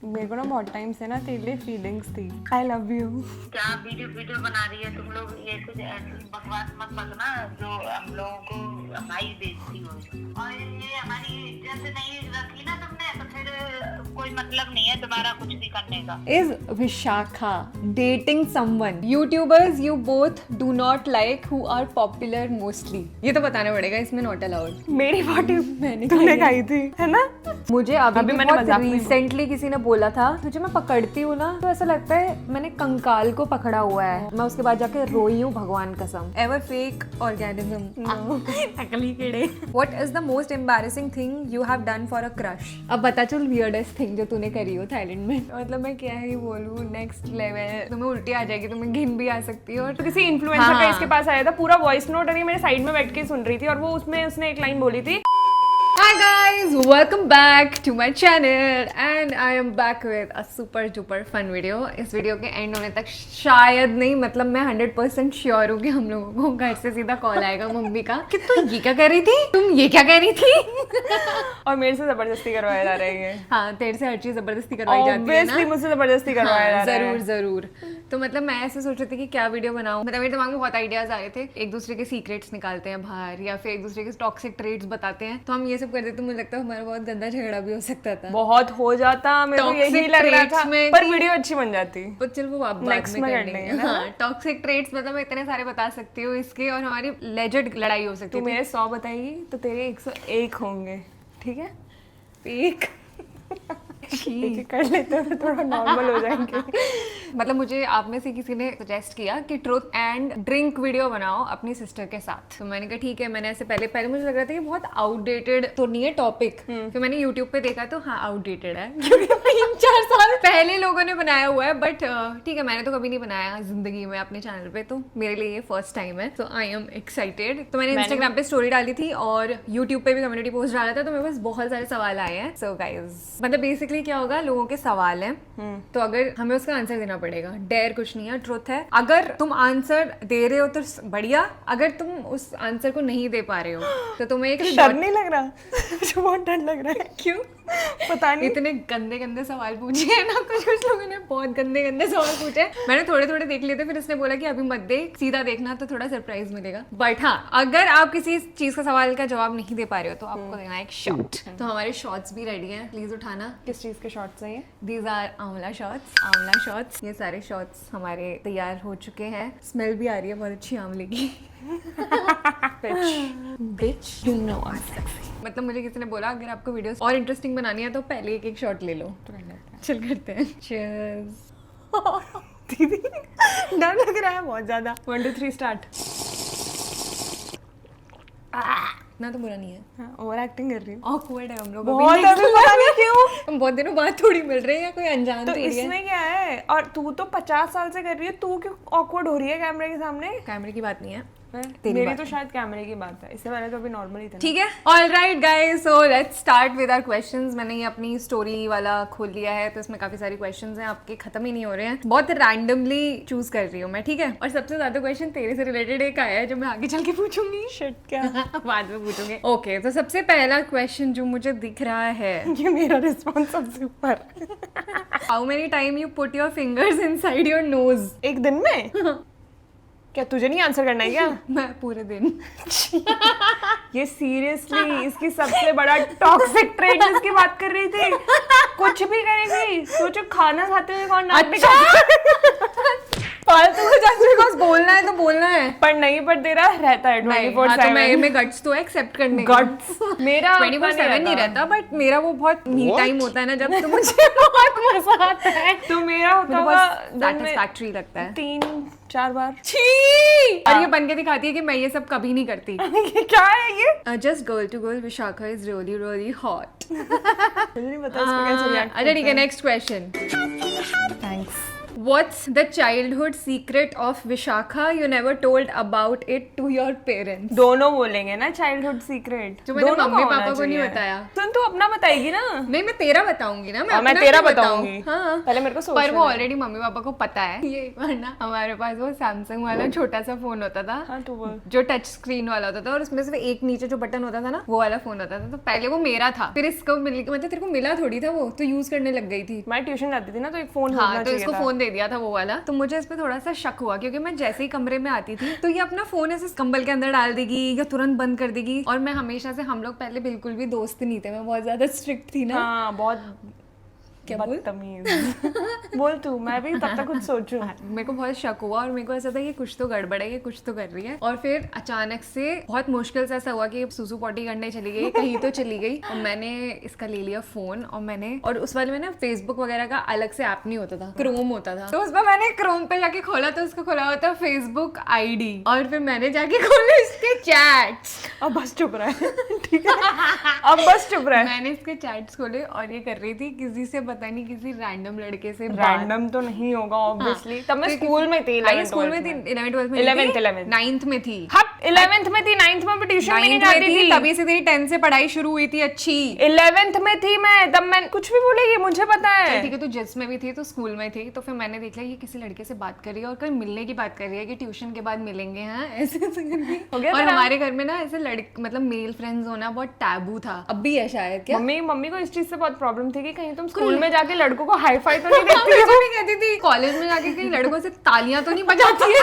मेरे को ना बहुत टाइम से ना तेरे लिए फीलिंग्स थी। I love you. क्या वीडियो बना रही है तुम लोग? ये कुछ ऐसी बकवास मत बकना जो हम लोगों को हमारी बेइज्जती हो। और ये हमारी इज्जत नहीं रखी ना तुमने तो फिर कोई मतलब नहीं है तुम्हारा कुछ भी करने का। Is Vishakha dating someone YouTubers you both do not like who are popular mostly? ये तो बताना पड़ेगा, इसमें not allowed। मेरी पार्टी मैंने तूने खाई थी है ना? मुझे अभी मैंने बहुत मजाक में रिसेंटली किसी ने बोला था तुझे मैं पकड़ती हूँ ना तो ऐसा लगता है मैंने कंकाल को पकड़ा हुआ है, मैं उसके बाद जाके रोई हूँ भगवान कसम। एवर फेक ऑर्गेनिज्म नकली कीड़े। What is the most embarrassing thing you have done for a crush? अब बता चल वियर्डेस्ट थिंग जो तूने करी हो थाईलैंड में। मतलब मैं क्या ही बोलूँ, नेक्स्ट लेवल। तुम्हें उल्टी आ जाएगी, तुम्हें घिन भी आ सकती है। और तो किसी इन्फ्लुएंसर का इसके पास आया था, पूरा वॉइस नोट, और ये मेरे साइड में बैठ के सुन रही थी और वो उसमें उसने एक लाइन बोली थी, Hi guys, welcome back to my channel and I am back with a super duper fun video। इस वीडियो के एंड होने तक शायद नहीं, मतलब मैं 100% श्योर हूँ कि हम लोगों को घर से सीधा कॉल आएगा मम्मी का कि तू ये क्या कर रही थी, तुम ये क्या कर रही थी। और मेरे से जबरदस्ती करवाया जा रहा है। हाँ, तेरे से हर चीज जबरदस्ती करवाई जाती है ऑब्वियसली ना। मुझसे जबरदस्ती करवाया जा रहा है। जरूर जरूर। तो मतलब मैं ऐसे सोच रही थी कि क्या वीडियो बनाऊं, मतलब मेरे दिमाग में बहुत आइडियाज आ रहे थे। एक दूसरे के सीक्रेट्स निकालते हैं बाहर या फिर एक दूसरे के टॉक्सिक ट्रेट्स बताते हैं, तो हम ये सब करते, तो मुझे लगता है हमारा बहुत गंदा झगड़ा भी हो सकता था। बहुत हो जाता, मेरे को Toxic यही लग रहा था, traits में पर कि- वीडियो अच्छी बन जाती। पर चल वो आप बाद Next में में कर कर लेंगे। लेंगे ना। हाँ, टॉक्सिक ट्रेट्स मतलब मैं इतने सारे बता सकती हूँ इसके, और हमारी लेजेंड लड़ाई हो सकती तू है। मेरे 100 बताएगी तो तेरे 101 होंगे, ठीक है? एक एक कर लेते हैं तो थोड़ा नॉर्मल हो जाएंगे। मतलब मुझे आप में से किसी ने सजेस्ट किया कि ट्रूथ एंड ड्रिंक वीडियो बनाओ अपनी सिस्टर के साथ, तो मैंने कहा ठीक है। मैंने ऐसे पहले मुझे लग रहा था कि बहुत आउटडेटेड तो नहीं है टॉपिक, फिर मैंने यूट्यूब पे देखा तो हाँ आउटडेटेड है क्योंकि 3-4 साल पहले लोगों ने बनाया हुआ है, बट ठीक है, मैंने तो कभी नहीं बनाया जिंदगी में अपने चैनल पे, तो मेरे लिए ये फर्स्ट टाइम है, तो आई एम एक्साइटेड। तो मैंने इंस्टाग्राम पे स्टोरी डाली थी और यूट्यूब पे भी कम्युनिटी पोस्ट डाला था, तो मेरे पास बहुत सारे सवाल आए हैं। सो गाइज, मतलब बेसिकली क्या होगा, लोगों के सवाल हैं तो अगर हमें उसका आंसर देना पड़ेगा। डेयर कुछ नहीं है, ट्रुथ है। अगर तुम आंसर दे रहे हो तो बढ़िया, अगर तुम उस आंसर को नहीं दे पा रहे हो तो तुम्हें एक डर नहीं लग रहा? मुझे बहुत डर लग रहा है। क्यों? पता नहीं, इतने गंदे गंदे सवाल पूछे हैं ना, कुछ लोगों ने बहुत गंदे गंदे सवाल पूछे। मैंने थोड़े थोड़े देख लिए थे, फिर इसने बोला कि अभी मत देख, सीधा देखना तो थोड़ा सरप्राइज मिलेगा। बट हाँ, अगर आप किसी चीज का सवाल का जवाब नहीं दे पा रहे हो तो आपको देना है एक शॉट। तो हमारे शॉट्स भी रेडी हैं, प्लीज उठाना। किस चीज के शॉट्स हैं ये? दीज आर आंवला शॉट्स। ये सारे शॉट्स हमारे तैयार हो चुके हैं। स्मेल भी आ रही है बहुत अच्छी आंवले की। Bitch, you know I'm sexy. मतलब मुझे किसी ने बोला अगर आपको वीडियोस और इंटरेस्टिंग बनानी है तो पहले एक शॉट ले लो। तो कर लेते हैं। चल करते हैं। Cheers। दीदी डर लग रहा है बहुत ज्यादा। 1 2 3 स्टार्ट। ना तो बुरा नहीं है। ओवर एक्टिंग कर रही हूँ ऑकवर्ड है हम लोग बहुत, अभी पता नहीं क्यों। हम बहुत दिनों बाद थोड़ी मिल रहे हैं या कोई अनजान तो थोड़ी है। इसमें क्या है? और तू तो 50 साल से कर रही है, तू क्यों ऑकवर्ड हो रही है कैमरे के सामने? कैमरे की बात नहीं है, तेरी मेरी बात तो शायद कैमरे की बात है, इससे पहले तो अभी नॉर्मल ही था। ठीक है। Alright guys, so let's start with our questions. मैंने ये अपनी स्टोरी वाला खोल लिया है, तो इसमें काफी सारी क्वेश्चंस हैं, आपके खत्म ही नहीं हो रहे हैं। बहुत रैंडमली चूज कर रही हूँ मैं, ठीक है। और सबसे ज्यादा क्वेश्चन तेरे से रिलेटेड एक आया है जो मैं आगे चल के पूछूंगी। शिट, क्या? बाद में पूछूंगी। ओके, तो सबसे पहला क्वेश्चन जो मुझे दिख रहा है, ये मेरा रिस्पॉन्स सबसे ऊपर। How many time you put your fingers inside your nose? एक दिन में? क्या तुझे नहीं आंसर करना है क्या? मैं पूरे दिन। ये सीरियसली इसकी सबसे बड़ा टॉक्सिक ट्रेट जिसकी बात कर रही थी। कुछ भी करेगी, सोचो खाना खाते हुए कौन नाक में फालतू को जस्ट बिकॉज़ बोलना है तो बोलना है। पर नहीं, पर तेरा रहता है 24/7 मैं गट्स तो एक्सेप्ट करने का। गट्स मेरा 24/7 नहीं रहता, बट मेरा वो बहुत मी टाइम होता है ना, जब तो मुझे बहुत मजा आता है। तो मेरा होता मुझे होगा बहुत सैटिस्फैक्टरी लगता है। 3-4 बार। छी! और ये बन के दिखाती है कि मैं ये सब कभी नहीं करती। ये क्या है ये? Just girl to girl Vishakha is really really hot. मुझे नहीं पता इसमें कैसे रिएक्ट। अच्छा ठीक है, next question. Thanks. What's the childhood secret of Vishakha you never told about it to your parents? दोनों बोलेंगे ना चाइल्डहुड सीक्रेट, जो मैंने मम्मी पापा को नहीं बताया। सुन तू अपना बताएगी ना। नहीं, मैं तेरा बताऊंगी ना, मैं मैं अपना तेरा क्यों बताऊंगी। हाँ, पहले मेरे को सोचने पर वो दे। ऑलरेडी मम्मी पापा को पता है ये, वरना हमारे पास वो सैमसंग वाला छोटा सा फोन होता था। हाँ तो बोल। जो टच स्क्रीन वाला होता था और उसमें सिर्फ एक नीचे जो बटन होता था ना, वो वाला फोन होता था। तो पहले वो मेरा था, फिर इसको मिल के, मतलब तेरे को मिला थोड़ी था, वो तो यूज करने लग गई थी। मैं ट्यूशन जाती थी ना, तो एक फोन हाँ, होना तो चाहिए इसको था। फोन दे दिया था वो वाला। तो मुझे इस पे थोड़ा सा शक हुआ, क्योंकि मैं जैसे ही कमरे में आती थी तो ये अपना फोन ऐसे कंबल के अंदर डाल देगी या तुरंत बंद कर देगी। और मैं हमेशा से, हम लोग पहले बिल्कुल भी दोस्त नहीं थे, मैं बहुत ज्यादा स्ट्रिक्ट थी ना। हाँ बहुत क्या बोल? बदतमीज। बोल तू, मैं भी तब तक कुछ सोचूं। मेरे को बहुत शक हुआ और मेरे को ऐसा था कि कुछ तो गड़बड़ है, ये कुछ तो कर रही है। और फिर अचानक से बहुत मुश्किल से ऐसा हुआ कि सुसु पॉटी करने चली गई, कहीं तो चली गई, और मैंने इसका ले लिया फोन। और उस वाले में ना फेसबुक वगैरह का अलग से ऐप नहीं होता था, क्रोम होता था। तो उस पर मैंने क्रोम पे जाके खोला तो उसको खोला होता फेसबुक आईडी, और फिर मैंने जाके खोला इसके चैट्स। अब बस चुप रहा है। ठीक है, अब बस चुप रहा है। मैंने इसके चैट्स खोले और ये कर रही थी किसी से, पता नहीं किसी रैंडम लड़के से रैंडम तो नहीं होगा ऑब्वियसली। तब मैं फिर स्कूल में थी, स्कूल में थी, 11th 12th में 11th 9th में थी। हाँ 11th में थी, 9th में भी ट्यूशन में नहीं 9th में जाती थी। तभी से तेरी 10th से पढ़ाई शुरू हुई थी अच्छी। 11th में थी मैं, तब मैं कुछ भी बोलेगी मुझे पता है। ठीक है, तो जिस में भी थी तो स्कूल में थी। तो फिर मैंने देख लिया ये किसी लड़के से बात कर रही है और कहीं मिलने की बात कर रही है कि ट्यूशन के बाद मिलेंगे। हाँ ऐसे करके हो गया और तेरा? हमारे घर में ना ऐसे लड़के, मतलब मेल फ्रेंड्स होना बहुत टैबू था, अब भी है शायद। क्या मम्मी को इस चीज से बहुत प्रॉब्लम थी कि कहीं तुम स्कूल में जाके लड़कों को हाई फाई तो नहीं हाँ, देती मुझे भी कहती थी कॉलेज में जाके कहीं लड़कों से तालियां तो नहीं बजाती है।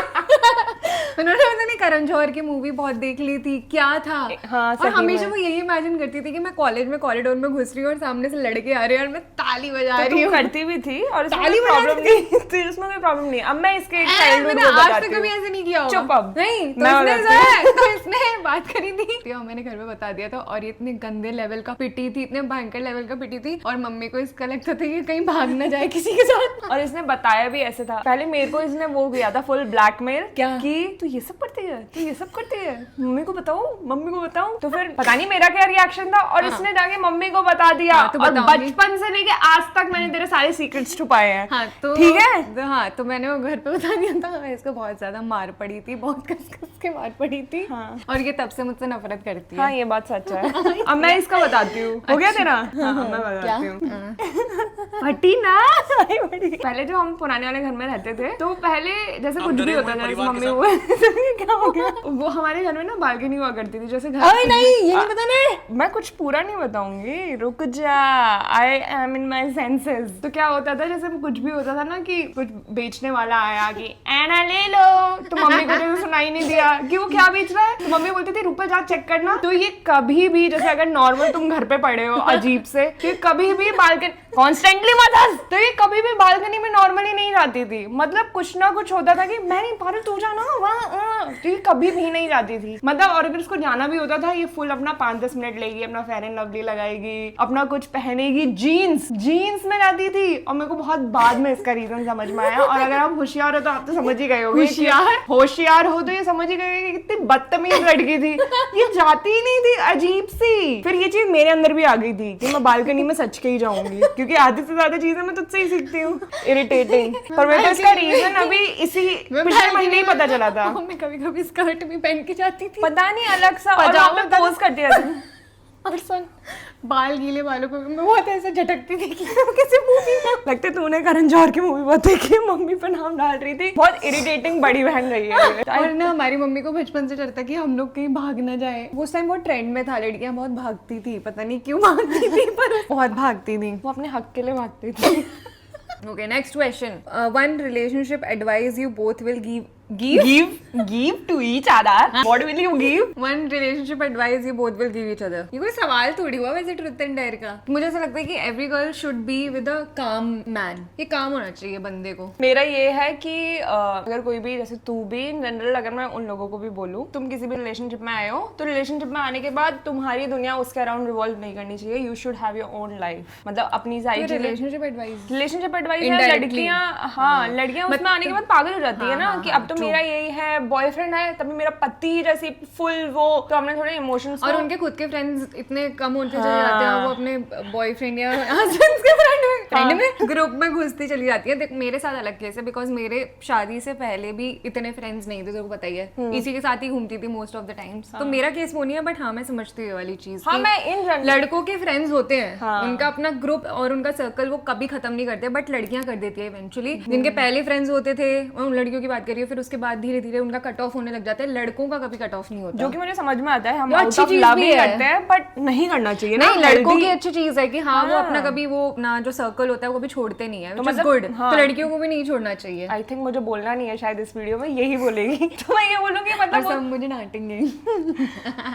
उन्होंने पता नहीं करण जौहर की मूवी बहुत देख ली थी, क्या था। हाँ, और सही हमेशा में। वो यही इमेजिन करती थी कि मैं कॉलेज में कॉरिडोर में घुस रही हूँ और सामने से लड़के आ रहे हैं और मैं ताली बजा तो रही तुम हूँ। करती भी थी और इसमें ताली कोई बजा प्रॉब्लम रही नहीं थी, इसमें कोई प्रॉब्लम नहीं। अब मैं इसके चाइल्डहुड मैंने को आज बताती तक कभी हूँ। ऐसे नहीं किया होगा। चुप अब। नहीं तो मैं इसने बताती तो इसने बात करी थी तो मैंने घर में बता दिया था। और ये इतने गंदे लेवल का पिटी थी, इतने भयंकर लेवल का पिटी थी, और मम्मी को इसका लगता था कि कहीं भाग ना जाए किसी के साथ। और इसने बताया भी ऐसे था। पहले मेरे को इसने वो किया था फुल ब्लैकमेल, क्या? कि तू ये सब करती है, तू ये सब करती है, मम्मी को बताऊं। तो फिर पता नहीं मेरा क्या रिएक्शन था, और इसने जाके मम्मी को बता दिया। हाँ, तो और बताऊंगी। बचपन से लेके आज तक मैंने तेरे सारे सीक्रेट्स छुपाए हैं। हाँ तो ठीक है। हाँ तो मैंने वो घर पे बता दिया था। इसको बहुत ज्यादा मार पड़ी थी, बहुत कस के मार पड़ी थी। हाँ। और ये तब से मुझसे नफरत करती है। हाँ ये बात सच है। अब मैं इसका बताती हूँ। हो गया तेरा? हाँ, मैं बताती हूँ। हाँ। फटी ना। पहले जो हम पुराने वाले घर में रहते थे, तो पहले जैसे कुछ भी होता था, जैसे मम्मी हुए क्या हो गया, वो हमारे घर में ना बालकनी हुआ करती थी। जैसे घर नहीं ये नहीं बताना। मैं कुछ पूरा नहीं बताऊंगी, रुक जा, I am in my senses. तो क्या होता था, जैसे कुछ भी होता था ना कि कुछ बेचने वाला आया कि एना ले लो, तो मम्मी को जैसे सुनाई नहीं दिया कि वो क्या बेच रहा है, तो मम्मी बोलती थी रुक जा चेक करना। तो ये कभी भी, जैसे अगर नॉर्मल तुम घर पे पड़े हो अजीब से, तो ये कभी भी बालकनी कॉन्स्टेंटली मत हंस, तो ये कभी भी बालकनी में नॉर्मली नहीं जाती थी। मतलब कुछ ना कुछ होता था कि मैं नहीं पा रही, तू जाना वहाँ, तो ये कभी भी नहीं जाती थी। मतलब और अगर उसको जाना भी होता था, ये फुल अपना 5-10 मिनट लेगी, अपना फेयर एंड लवली लगाएगी, अपना कुछ पहनेगी, जीन्स में जाती थी। और मेरे को बहुत बाद में इसका रीजन समझ में आया। और अगर आप होशियार हो तो आप तो समझ ही गए होगे। होशियार हो तो ये समझ ही गए कि कितनी बदतमीज लड़की थी, ये जाती ही नहीं थी, अजीब सी। फिर ये चीज मेरे अंदर भी आ गई थी कि मैं बालकनी में सच के ही जाऊंगी, क्योंकि आधी से ज्यादा चीजें मैं तुझसे ही सीखती हूँ। इरिटेटिंग। पर मेरे को इसका रीजन अभी इसी पिछले महीने ही पता चला था। मैं कभी कभी स्कर्ट भी पहन के जाती थी, पता नहीं अलग सा, और पजामा वहाँ पे पोज करती रहती। और सुन बाल गीले बालों को मैं बहुत ऐसे झटकती थी कि किसी मूवी में लगता है तूने करण जौहर की मूवी बहुत देखी, मम्मी पे नाम डाल रही थी। बहुत इरिटेटिंग बड़ी बहन रही है। और ना हमारी मम्मी को बचपन से डर था कि हम लोग कहीं भाग ना जाए। उस टाइम बहुत ट्रेंड में था, लड़कियां बहुत भागती थी, पता नहीं क्यों भागती थी पर बहुत भागती थी। वो अपने हक के लिए भागती थी। Okay, next question. One relationship advice you both will give give to each other. What will you give? One relationship advice you both will give each other. ये कोई सवाल थोड़ी हुआ वैसे ट्रुथ एंड डेयर का। मुझे ऐसा लगता है कि every girl should be with a calm man. ये काम होना चाहिए बंदे को। मेरा ये है कि अगर कोई भी, जैसे तू भी, जनरल अगर मैं उन लोगों को भी बोलूं, तुम किसी भी रिलेशनशिप में आए हो तो रिलेशनशिप में आने के बाद तुम्हारी दुनिया उसके अराउंड रिवॉल्व नहीं करनी चाहिए। You should have your own life. मतलब अपनी सारी रिलेशनशिप एडवाइस रिलेशनशिप एडवाइस है। लड़कियां, हाँ लड़कियां उसमें आने के बाद पागल हो जाती है ना कि अब तो मेरा यही है, बॉयफ्रेंड है तभी मेरा पति जैसे फुल वो, तो हमने थोड़े इमोशंस और उनके खुद के फ्रेंड्स इतने कम होते चले जाते हैं, वो अपने बॉयफ्रेंड या हस्बैंड के फ्रेंड में ग्रुप में घुसती चली जाती है। देख मेरे साथ अलग केस है, बिकॉज मेरे शादी से पहले भी इतने फ्रेंड्स नहीं थे, तेरे को पता ही है, इसी के साथ ही घूमती थी मोस्ट ऑफ द टाइम्स। तो मेरा केस वो नहीं है, बट हाँ मैं समझती हूँ ये वाली चीज। हाँ, मैं इन लड़कों के फ्रेंड्स होते हैं, उनका अपना ग्रुप और उनका सर्कल वो कभी खत्म नहीं करते, बट लड़कियां कर देती है इवेंचुअली। जिनके पहले फ्रेंड्स होते थे, उन लड़कियों की बात करिए, फिर उसके बाद धीरे धीरे उनका कट ऑफ होने लग जाता है। लड़कों का कभी कट ऑफ नहीं होता, जो कि मुझे समझ में आता है। हम जो आउट अच्छी ऑफ चीज लव भी ही है। करते हैं, बट नहीं करना चाहिए ना। नहीं, लड़कों की अच्छी चीज है कि हाँ वो अपना कभी वो ना जो सर्कल होता है वो कभी छोड़ते नहीं है, तो which is मतलब good। हाँ। तो लड़कियों को भी नहीं छोड़ना चाहिए। आई थिंक मुझे बोलना नहीं है शायद इस वीडियो में, यही बोलेगी तो मैं ये बोलूंगी और मतलब सब मुझे डांटेंगे।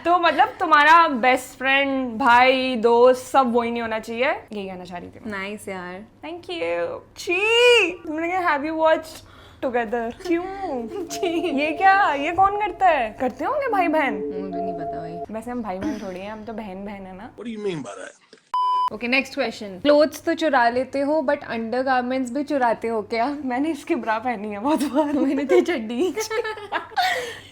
तो मतलब तुम्हारा बेस्ट फ्रेंड, भाई, दोस्त सब वही नहीं होना चाहिए, यही कहना चाह रही थी। नाइस यार। Thank you. छी, तुमने क्या हैव यू वॉच्ड टुगेदर? क्यों छी, ये क्या, ये कौन करता है? करते होंगे भाई बहन? मुझे नहीं पता भाई। वैसे हम भाई बहन थोड़ी हैं, हम तो बहन बहन है ना। What do you mean by that? Okay next question. Clothes तो चुरा लेते हो बट अंडरगारमेंट्स भी चुराते हो क्या? मैंने इसकी ब्रा पहनी है बहुत बार। मैंने तो चड्डी।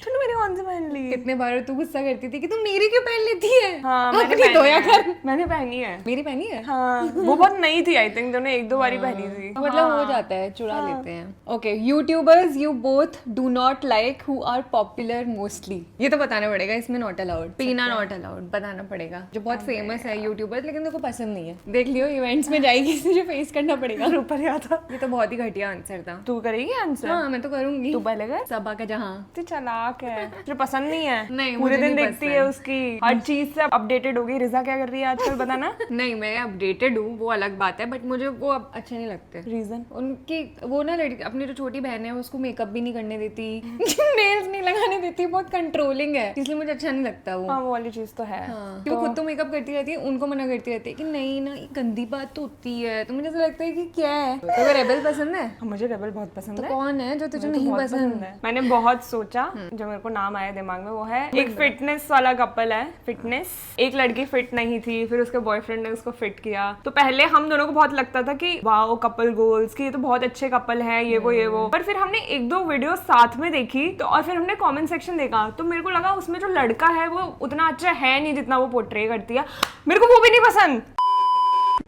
तूने मेरी कौन सी पहन ली? कितने बार तू गुस्सा करती थी कि तू मेरी क्यों पहन लेती है? हाँ, अपनी मैंने धोया पहनी है। कर। मैंने पहनी है। मेरी पहनी है? हाँ, वो बहुत नई थी आई थिंक, तुमने एक दो बारी पहनी थी। मतलब हो जाता है, चुरा लेते हैं। Okay, YouTubers you both do not like who are popular mostly. ये तो बताना पड़ेगा, इसमें नॉट अलाउड, पीना नॉट अलाउड, बताना पड़ेगा। जो बहुत फेमस है यूट्यूबर लेकिन तेरे को पसंद नहीं है। देख लियो इवेंट्स में जाएगी तुझे फेस करना पड़ेगा। ऊपर याद था। ये तो बहुत ही घटिया आंसर था। तू करेगी आंसर? हाँ मैं तो करूंगी। तू पहले कर। सबा का जहाँ। तू चालाक है, तुझे पसंद नहीं है? नहीं, पूरे मुझे दिन नहीं देखती पसंद। है उसकी हर चीज से अपडेटेड होगी। रिजा क्या कर रही है आजकल बता ना। नहीं मैं अपडेटेड हूँ, वो अलग बात है, बट मुझे वो अब अच्छे नहीं लगते। रीजन? उनकी वो ना लड़की, अपनी जो छोटी बहन है उसको मेकअप भी नहीं करने देती, नेल्स नहीं लगाने देती, बहुत कंट्रोलिंग है, इसलिए मुझे अच्छा नहीं लगता वो। हाँ, वो वाली चीज तो है। हाँ, कि वो खुद तो मेकअप करती रहती है, उनको मना करती रहती है कि नहीं ना ये गंदी बात तो होती है। तो मुझे ऐसा लगता है कि क्या है। तो वो रेबल पसंद है? हाँ, मुझे रेबल बहुत पसंद तो है। कौन है जो तुझे मुझे तो नहीं बहुत पसंद? है। मैंने बहुत सोचा, जो मेरे को नाम आया दिमाग में वो है एक फिटनेस वाला कपल है। फिटनेस, एक लड़की फिट नहीं थी, फिर उसके बॉयफ्रेंड ने उसको फिट किया। तो पहले हम दोनों को बहुत लगता था कि वाओ कपल गोल्स, कि ये तो बहुत अच्छे कपल है, ये वो। पर फिर हमने एक दो वीडियो साथ में देखी तो, और फिर हमने कमेंट सेक्शन देखा तो मेरे को लगा उसमें जो लड़का है वो उतना अच्छा है नहीं जितना वो पोर्ट्रे करती है। मेरे को वो भी नहीं पसंद।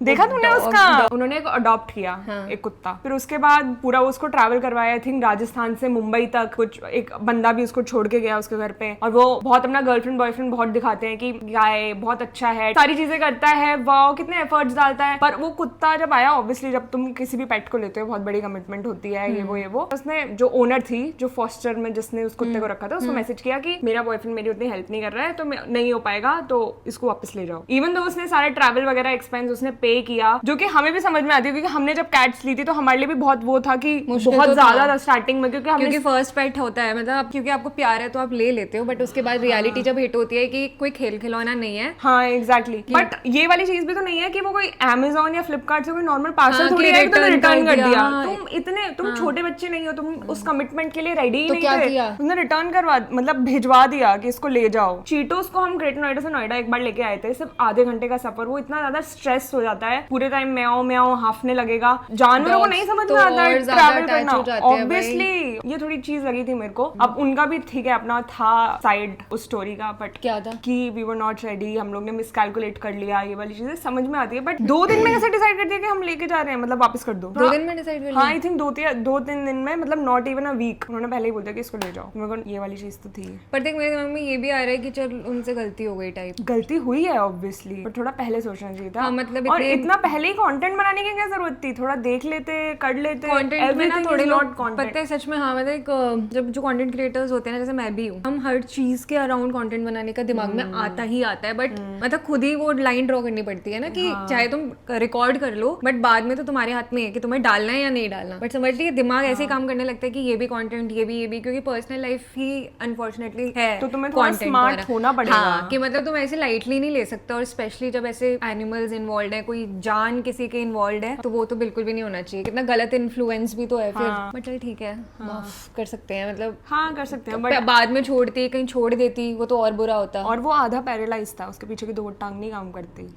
देखा तुमने उसका? उन्होंने एक अडॉप्ट किया, एक कुत्ता। फिर उसके बाद पूरा उसको ट्रैवल करवाया, आई थिंक राजस्थान से मुंबई तक। कुछ एक बंदा भी उसको छोड़ के गया उसके घर पे, और वो बहुत अपना गर्लफ्रेंड बॉयफ्रेंड बहुत दिखाते हैं कि गाय बहुत अच्छा है, सारी चीजें करता है, वाओ कितने एफर्ट्स डालता है। पर वो कुत्ता जब आया, ऑब्वियसली जब तुम किसी भी पेट को लेते हो बहुत बड़ी कमिटमेंट होती है, ये वो। उसने जो ओनर थी, जो फॉस्टर में जिसने उस कुत्ते को रखा था, उसको मैसेज किया कि मेरा बॉयफ्रेंड मेरी उतनी हेल्प नहीं कर रहा है, तो नहीं हो पाएगा, तो इसको वापस ले जाओ। इवन तो उसने सारे ट्रैवल वगैरह एक्सपेंस उसने पे किया, जो कि हमें भी समझ में आती है, क्योंकि हमने जब कैट्स ली थी तो हमारे लिए भी बहुत वो था कि बहुत ज्यादा था स्टार्टिंग में, क्योंकि फर्स्ट पेट होता है, मतलब क्योंकि आपको प्यार है तो आप ले लेते हो, बट उसके बाद रियलिटी जब हिट होती है कि कोई खेल खिलौना नहीं है। हाँ एग्जैक्टली। बट ये वाली चीज भी तो नहीं है कि वो कोई Amazon या फ्लिपकार्ट से कोई नॉर्मल पार्सल थोड़ी है तो रिटर्न कर दिया। तुम छोटे बच्चे नहीं हो, तुम उस कमिटमेंट के लिए रेडी ही नहीं थे। तुमने रिटर्न करवा, मतलब भिजवा दिया कि इसको ले जाओ। चीटोस को हम ग्रेटर नोएडा से नोएडा एक बार लेके आए थे, सिर्फ आधे घंटे का सफर। वो इतना ज्यादा स्ट्रेस हो जाता है, पूरे टाइम म्याओ म्याओ हाफने लगेगा। जानवरों को नहीं समझ में आता है ट्रैवल करना, ऑब्वियसली। ये थोड़ी चीज लगी थी मेरे को। अब उनका भी ठीक है, अपना था साइड उस स्टोरी का, बट क्या था कि वी वर नॉट रेडी, हम लोग ने मिसकैलकुलेट कर लिया, ये वाली चीजें समझ में आती है। बट 2 दिन में कैसे डिसाइड कर दिया कि हम लेके जा रहे हैं, मतलब वापस कर दो। 2 दिन में डिसाइड कर हाँ आई थिंक 2-3 दिन में, मतलब नॉट इवन अ वीक। उन्होंने पहले ही बोल दिया कि इसको ले जाओ। मेरे को ये वाली चीज तो थी। पर देख मेरे दिमाग में ये भी आ रहा है कि चल उनसे गलती हो गई टाइप। गलती हुई है ऑब्वियसली, पर थोड़ा पहले सोचना चाहिए था। हाँ, मतलब और इतना पहले ही कंटेंट बनाने की क्या जरूरत थी? थोड़ा देख लेते, कर लेते। कंटेंट में ना थोड़े लोग content. पता है सच में। हाँ मतलब जब जो कंटेंट क्रिएटर्स होते हैं ना, जैसे मैं भी हूँ, हम हर चीज के अराउंड कंटेंट बनाने का दिमाग में आता ही आता है, बट मतलब खुद ही वो लाइन ड्रॉ करनी पड़ती है ना कि चाहे तुम रिकॉर्ड कर लो, बट बाद में तो तुम्हारे हाथ में है कि तुम्हें डालना है या नहीं डालना। बट समझ लीजिए दिमाग ऐसे ही काम करने लगता है कि ये भी कंटेंट, ये भी, क्योंकि पर्सनल लाइफ ही अनफॉर्चुनेटली है, तो तुम्हें थोड़ा स्मार्ट होना पड़ेगा। हाँ, कि मतलब तुम ऐसे लाइटली नहीं ले सकते, और स्पेशली जब ऐसे एनिमल्स इन्वॉल्व है, कोई जान किसी के इन्वॉल्व है, तो वो तो बिल्कुल भी नहीं होना चाहिए। कितना गलत इन्फ्लुएंस भी तो है फिर। बट चल ठीक है, माफ कर सकते हैं, मतलब हाँ कर सकते हैं, बट बाद में छोड़ती, कहीं छोड़ देती, वो तो और बुरा होता। और वो आधा पैरालाइज था, उसके पीछे की 2 टांग नहीं काम करती।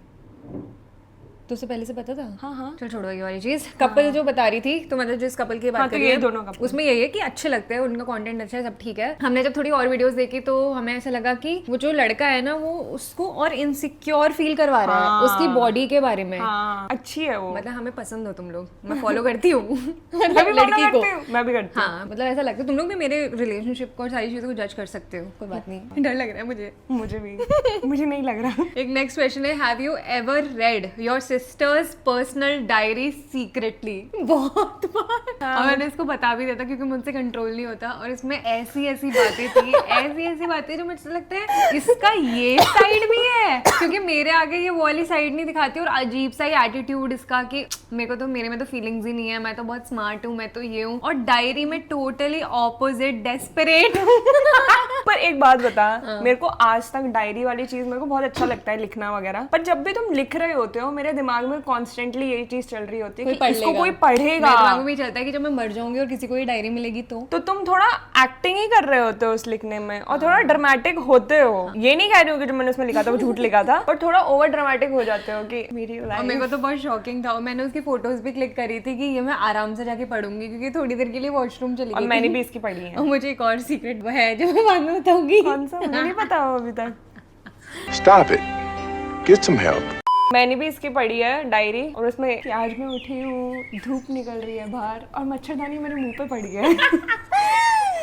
तो उसे पहले से पता था? हाँ। चल छोड़ो ये वाली चीज। कपल जो बता रही थी, तो मतलब जिस कपल की बात कर रही है, दोनों couple। उसमें यही है कि अच्छे लगते हैं, उनका कंटेंट अच्छा है, सब ठीक है। हमने जब थोड़ी और वीडियोस देखी तो हमें ऐसा लगा कि वो जो लड़का है ना, वो उसको और इनसिक्योर फील करवा रहा है उसकी बॉडी के बारे में। हाँ, अच्छी है वो। मतलब हमें पसंद हो तुम लोग, मैं फॉलो करती हूँ मैं भी लड़की को। मैं भी करती हूँ। हाँ, मतलब ऐसा लगता है तुम लोग भी मेरे रिलेशनशिप को और सारी चीजों को जज कर सकते हो, कोई बात नहीं। डर लग रहा है मुझे भी मुझे नहीं लग रहा। एक नेक्स्ट क्वेश्चन है, have you ever read your sisters personal diary secretly? बहुत बार। और मैंने इसको बता भी देता क्योंकि मुझसे कंट्रोल नहीं होता, और इसमें ऐसी बातें थी, ऐसी बातें जो मुझे लगता है इसका ये साइड भी है, क्योंकि मेरे आगे ये वो वाली साइड नहीं दिखाती, और अजीब सा ही एटीट्यूड इसका कि मेरे में तो फीलिंग्स ही नहीं है, मैं तो बहुत स्मार्ट हूँ, मैं तो ये हूँ, और डायरी में टोटली ऑपोजिट, डेस्परेट। पर एक बात बता, मेरे को आज तक डायरी वाली चीज मेरे को बहुत अच्छा लगता है लिखना वगैरह, पर जब भी तुम लिख रहे होते हो मेरे दिमाग में कॉन्स्टेंटली यही चीज चल रही होती है कि इसको कोई पढ़ेगा। मेरे दिमाग में भी चलता है कि जब मैं मर जाऊंगी और किसी को ये डायरी मिलेगी तो तुम थोड़ा एक्टिंग ही कर रहे होते हो उस लिखने में, और थोड़ा ड्रामेटिक होते हो। ये नहीं कह रही हूँ कि जो मैंने उसमें लिखा था वो झूठ लिखा था, पर थोड़ा ओवर ड्रामेटिक हो जाते हो कि मेरी और लाइफ। मेरे को तो बहुत शॉकिंग था, और मैंने उसकी फोटोज भी क्लिक करी थी कि ये मैं आराम से जाके पढ़ूंगी, क्योंकि थोड़ी देर के लिए वॉशरूम चली और गई मैंने थी। भी इसकी पढ़ी है। और मुझे एक और सीक्रेट है जो मैं बाद में बताऊंगी। कौन सा? मुझे नहीं पता वो अभी तक। Stop it. Get some help. मैंने भी इसकी पढ़ी है डायरी, और उसमें कि आज मैं उठी हूँ, धूप निकल रही है बाहर और मच्छरदानी मेरे मुंह पे पड़ी है।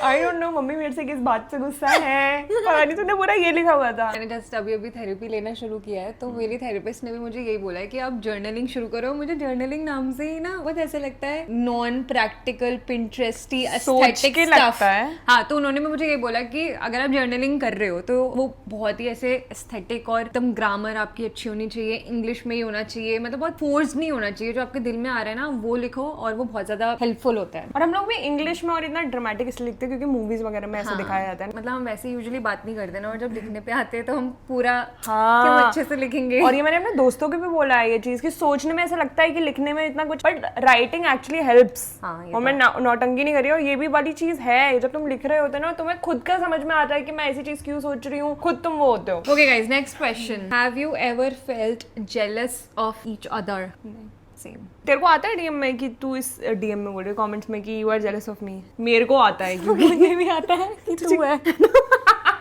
आई डोंट नो मम्मी मेरे से किस बात से गुस्सा है, पता नहीं, तूने पूरा ये लिखा हुआ था। मैंने जस्ट अभी थेरेपी लेना शुरू किया है, तो मेरी थेरेपिस्ट ने भी मुझे यही बोला है कि आप जर्नलिंग शुरू करो। मुझे जर्नलिंग नाम से ही ना बहुत ऐसा लगता है नॉन प्रैक्टिकल, पिंटरेस्टी, एस्थेटिक के स्टफ लगता है। हाँ, तो उन्होंने भी मुझे ये बोला कि अगर आप जर्नलिंग कर रहे हो तो वो बहुत ही ऐसे एस्थेटिक और एकदम ग्रामर आपकी अच्छी होनी चाहिए, इंग्लिश में ही होना चाहिए, मतलब बहुत फोर्स नहीं होना चाहिए, जो आपके दिल में आ रहा है ना वो लिखो, और वो बहुत ज्यादा हेल्पफुल होता है। और हम लोग भी इंग्लिश में और इतना ड्रामेटिक इसलिए लिखते हैं क्योंकि मूवीज वगैरह में ऐसा दिखाया जाता है। मतलब हम वैसे यूजुअली बात नहीं करते ना, और जब लिखने पे आते हैं तो हम पूरा हाँ। क्यों अच्छे से लिखेंगे। और ये मैंने अपने दोस्तों के भी बोला है ये चीज कि सोचने में ऐसा लगता है कि लिखने में इतना कुछ, बट राइटिंग एक्चुअली हेल्प्स। और मैं नौटंकी नहीं कर रही हूँ, ये भी वाली चीज है, जब तुम लिख रहे होते हो ना तुम्हें खुद का समझ में आता है कि मैं ऐसी चीज क्यों सोच रही हूँ, खुद तुम वो होते हो। Okay guys, next question. Have you ever felt jealous of each other? Same. तेरे को आता है डीएम में कि तू इस डीएम में बोल रही है कमेंट्स में कि you are jealous of me? मेरे को आता है क्योंकि मुझे भी आता है कि तू है।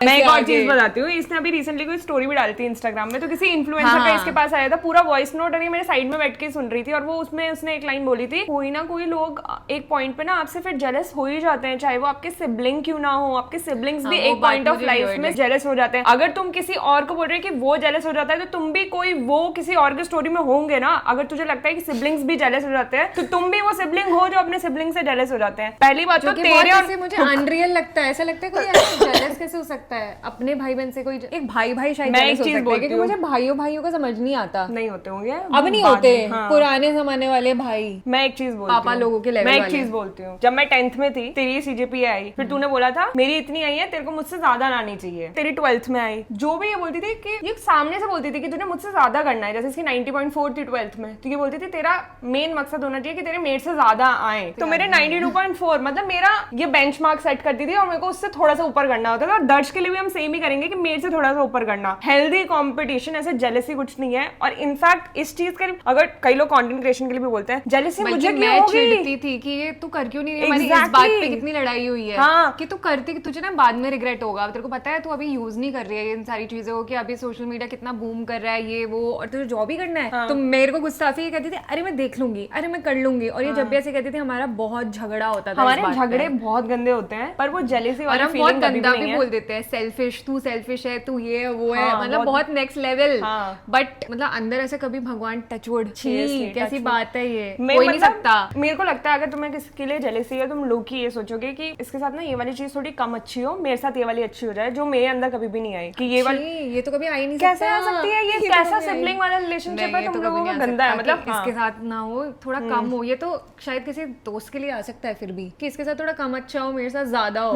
मैं एक और आगे। चीज बताती हूँ, इसने अभी रिसेंटली कोई स्टोरी भी डाली थी इंस्टाग्राम में, तो किसी इन्फ्लुएंसर का हाँ। इसके पास आया था पूरा वॉइस नोट, और ये मेरे साइड में बैठ के सुन रही थी, और वो उसमें उसने एक लाइन बोली थी, कोई ना कोई लोग एक पॉइंट पे ना आपसे फिर जेलस हो ही जाते हैं, चाहे वो आपके सिबलिंग क्यों ना हो, आपके सिबलिंग्स भी हाँ, वो एक बात पॉइंट ऑफ मुझे लाइफ भी में जेलस हो जाते हैं। अगर तुम किसी और को बोल रहे हो कि वो जेलस हो जाता है, तो तुम भी कोई वो किसी और की स्टोरी में होंगे ना। अगर तुझे लगता है कि सिबलिंग्स भी जेलस हो जाते हैं, तो तुम भी वो सिबलिंग हो जो अपने सिबलिंग से जेलस हो जाते हैं। पहली बात तो तेरे और मुझे अनरियल लगता है, ऐसा लगता है कोई ऐसे जेलस कैसे हो सकता है अपने भाई बहन से, कोई एक भाई शायद मैं jealous एक हो चीज सकता है, बोलती क्योंकि हूँ। मुझे भाइयों का समझ नहीं आता। नहीं होते होंगे अब नहीं बाद होते, में, हाँ। पुराने जमाने वाले भाई। मैं एक चीज बोलती पापा हूँ, लोगों के level मैं एक वाले। चीज बोलती हूँ, जब मैं 10th में थी तेरी सीजीपीए आई, फिर तूने बोला था मेरी इतनी आई है, तेरे को मुझसे ज्यादा आनी चाहिए। तेरी 12th में आई, जो भी ये बोलती थी कि ये सामने से बोलती थी कि तुझे मुझसे ज्यादा करना है, जैसे इसकी 90.4 थी 12th में, तो ये बोलती थी तेरा मेन मकसद होना चाहिए कि तेरे मेट से ज्यादा आए, तो मेरे 92.4 मतलब मेरा ये बेंचमार्क सेट करती थी, और मेरे को उससे थोड़ा सा ऊपर करना होता था। और दर्ज के लिए भी हम सेम ही करेंगे कि मेरे से थोड़ा सा ऊपर करना। हेल्दी कंपटीशन, ऐसे जेलसी कुछ नहीं है। और इनफैक्ट इस चीज के अगर कई लोग कंटेंट क्रिएशन के लिए भी बोलते हैं जेलसी मुझे क्यों मैं होगी, चिढ़ती थी कि ये तू कर क्यों नहीं रही, हमारी इस Exactly. बात पे कितनी लड़ाई हुई है। हाँ। कि तू करती, तुझे ना बाद में रिग्रेट होगा। तेरे को पता है तू अभी यूज नहीं कर रही है इन सारी चीजों को, कि अभी सोशल मीडिया कितना बूम कर रहा है ये वो, और तुझे जॉब ही करना है। तो मेरे को गुस्साफी ये कहती थी अरे मैं देख लूंगी, अरे मैं कर लूंगी, और ये जब भी ऐसे कहती थी हमारा बहुत झगड़ा होता था। हमारे झगड़े बहुत गंदे होते हैं, पर वो जेलसी और वाली हम बहुत फीलिंग कभी गंदा भी नहीं भी है। बोल देते हैं, सेल्फिश, तू सेल्फिश है, तू ये है वो है, हाँ, मतलब बहुत नेक्स्ट लेवल। हाँ। बट मतलब अंदर ऐसे कभी भगवान टचवुड, Seriously, कैसी touch बात है ये, मैं कोई नहीं मतलब- सकता। मेरे को लगता है अगर तुम्हें किसी के लिए जेलसी है, तुम लोग की ये सोचोगे कि इसके साथ ना ये वाली चीज थोड़ी कम अच्छी हो, मेरे साथ ये वाली अच्छी हो जाए, जो मेरे अंदर कभी भी नहीं आई कि ये वाली छी, ये तो कभी आ ही नहीं कैसे सकता। आ सकती है, ये तो कैसा कभी आ ही- सिबलिंग वाला रिलेशनशिप नहीं, है ये तुम तो लोगों कभी का नहीं आ गंदा है। सकता मतलब कि इसके साथ ना हो, थोड़ा कम हो, ये तो शायद किसी दोस्त के लिए आ सकता है फिर भी, कि इसके साथ थोड़ा कम अच्छा हो, मेरे साथ ज्यादा हो।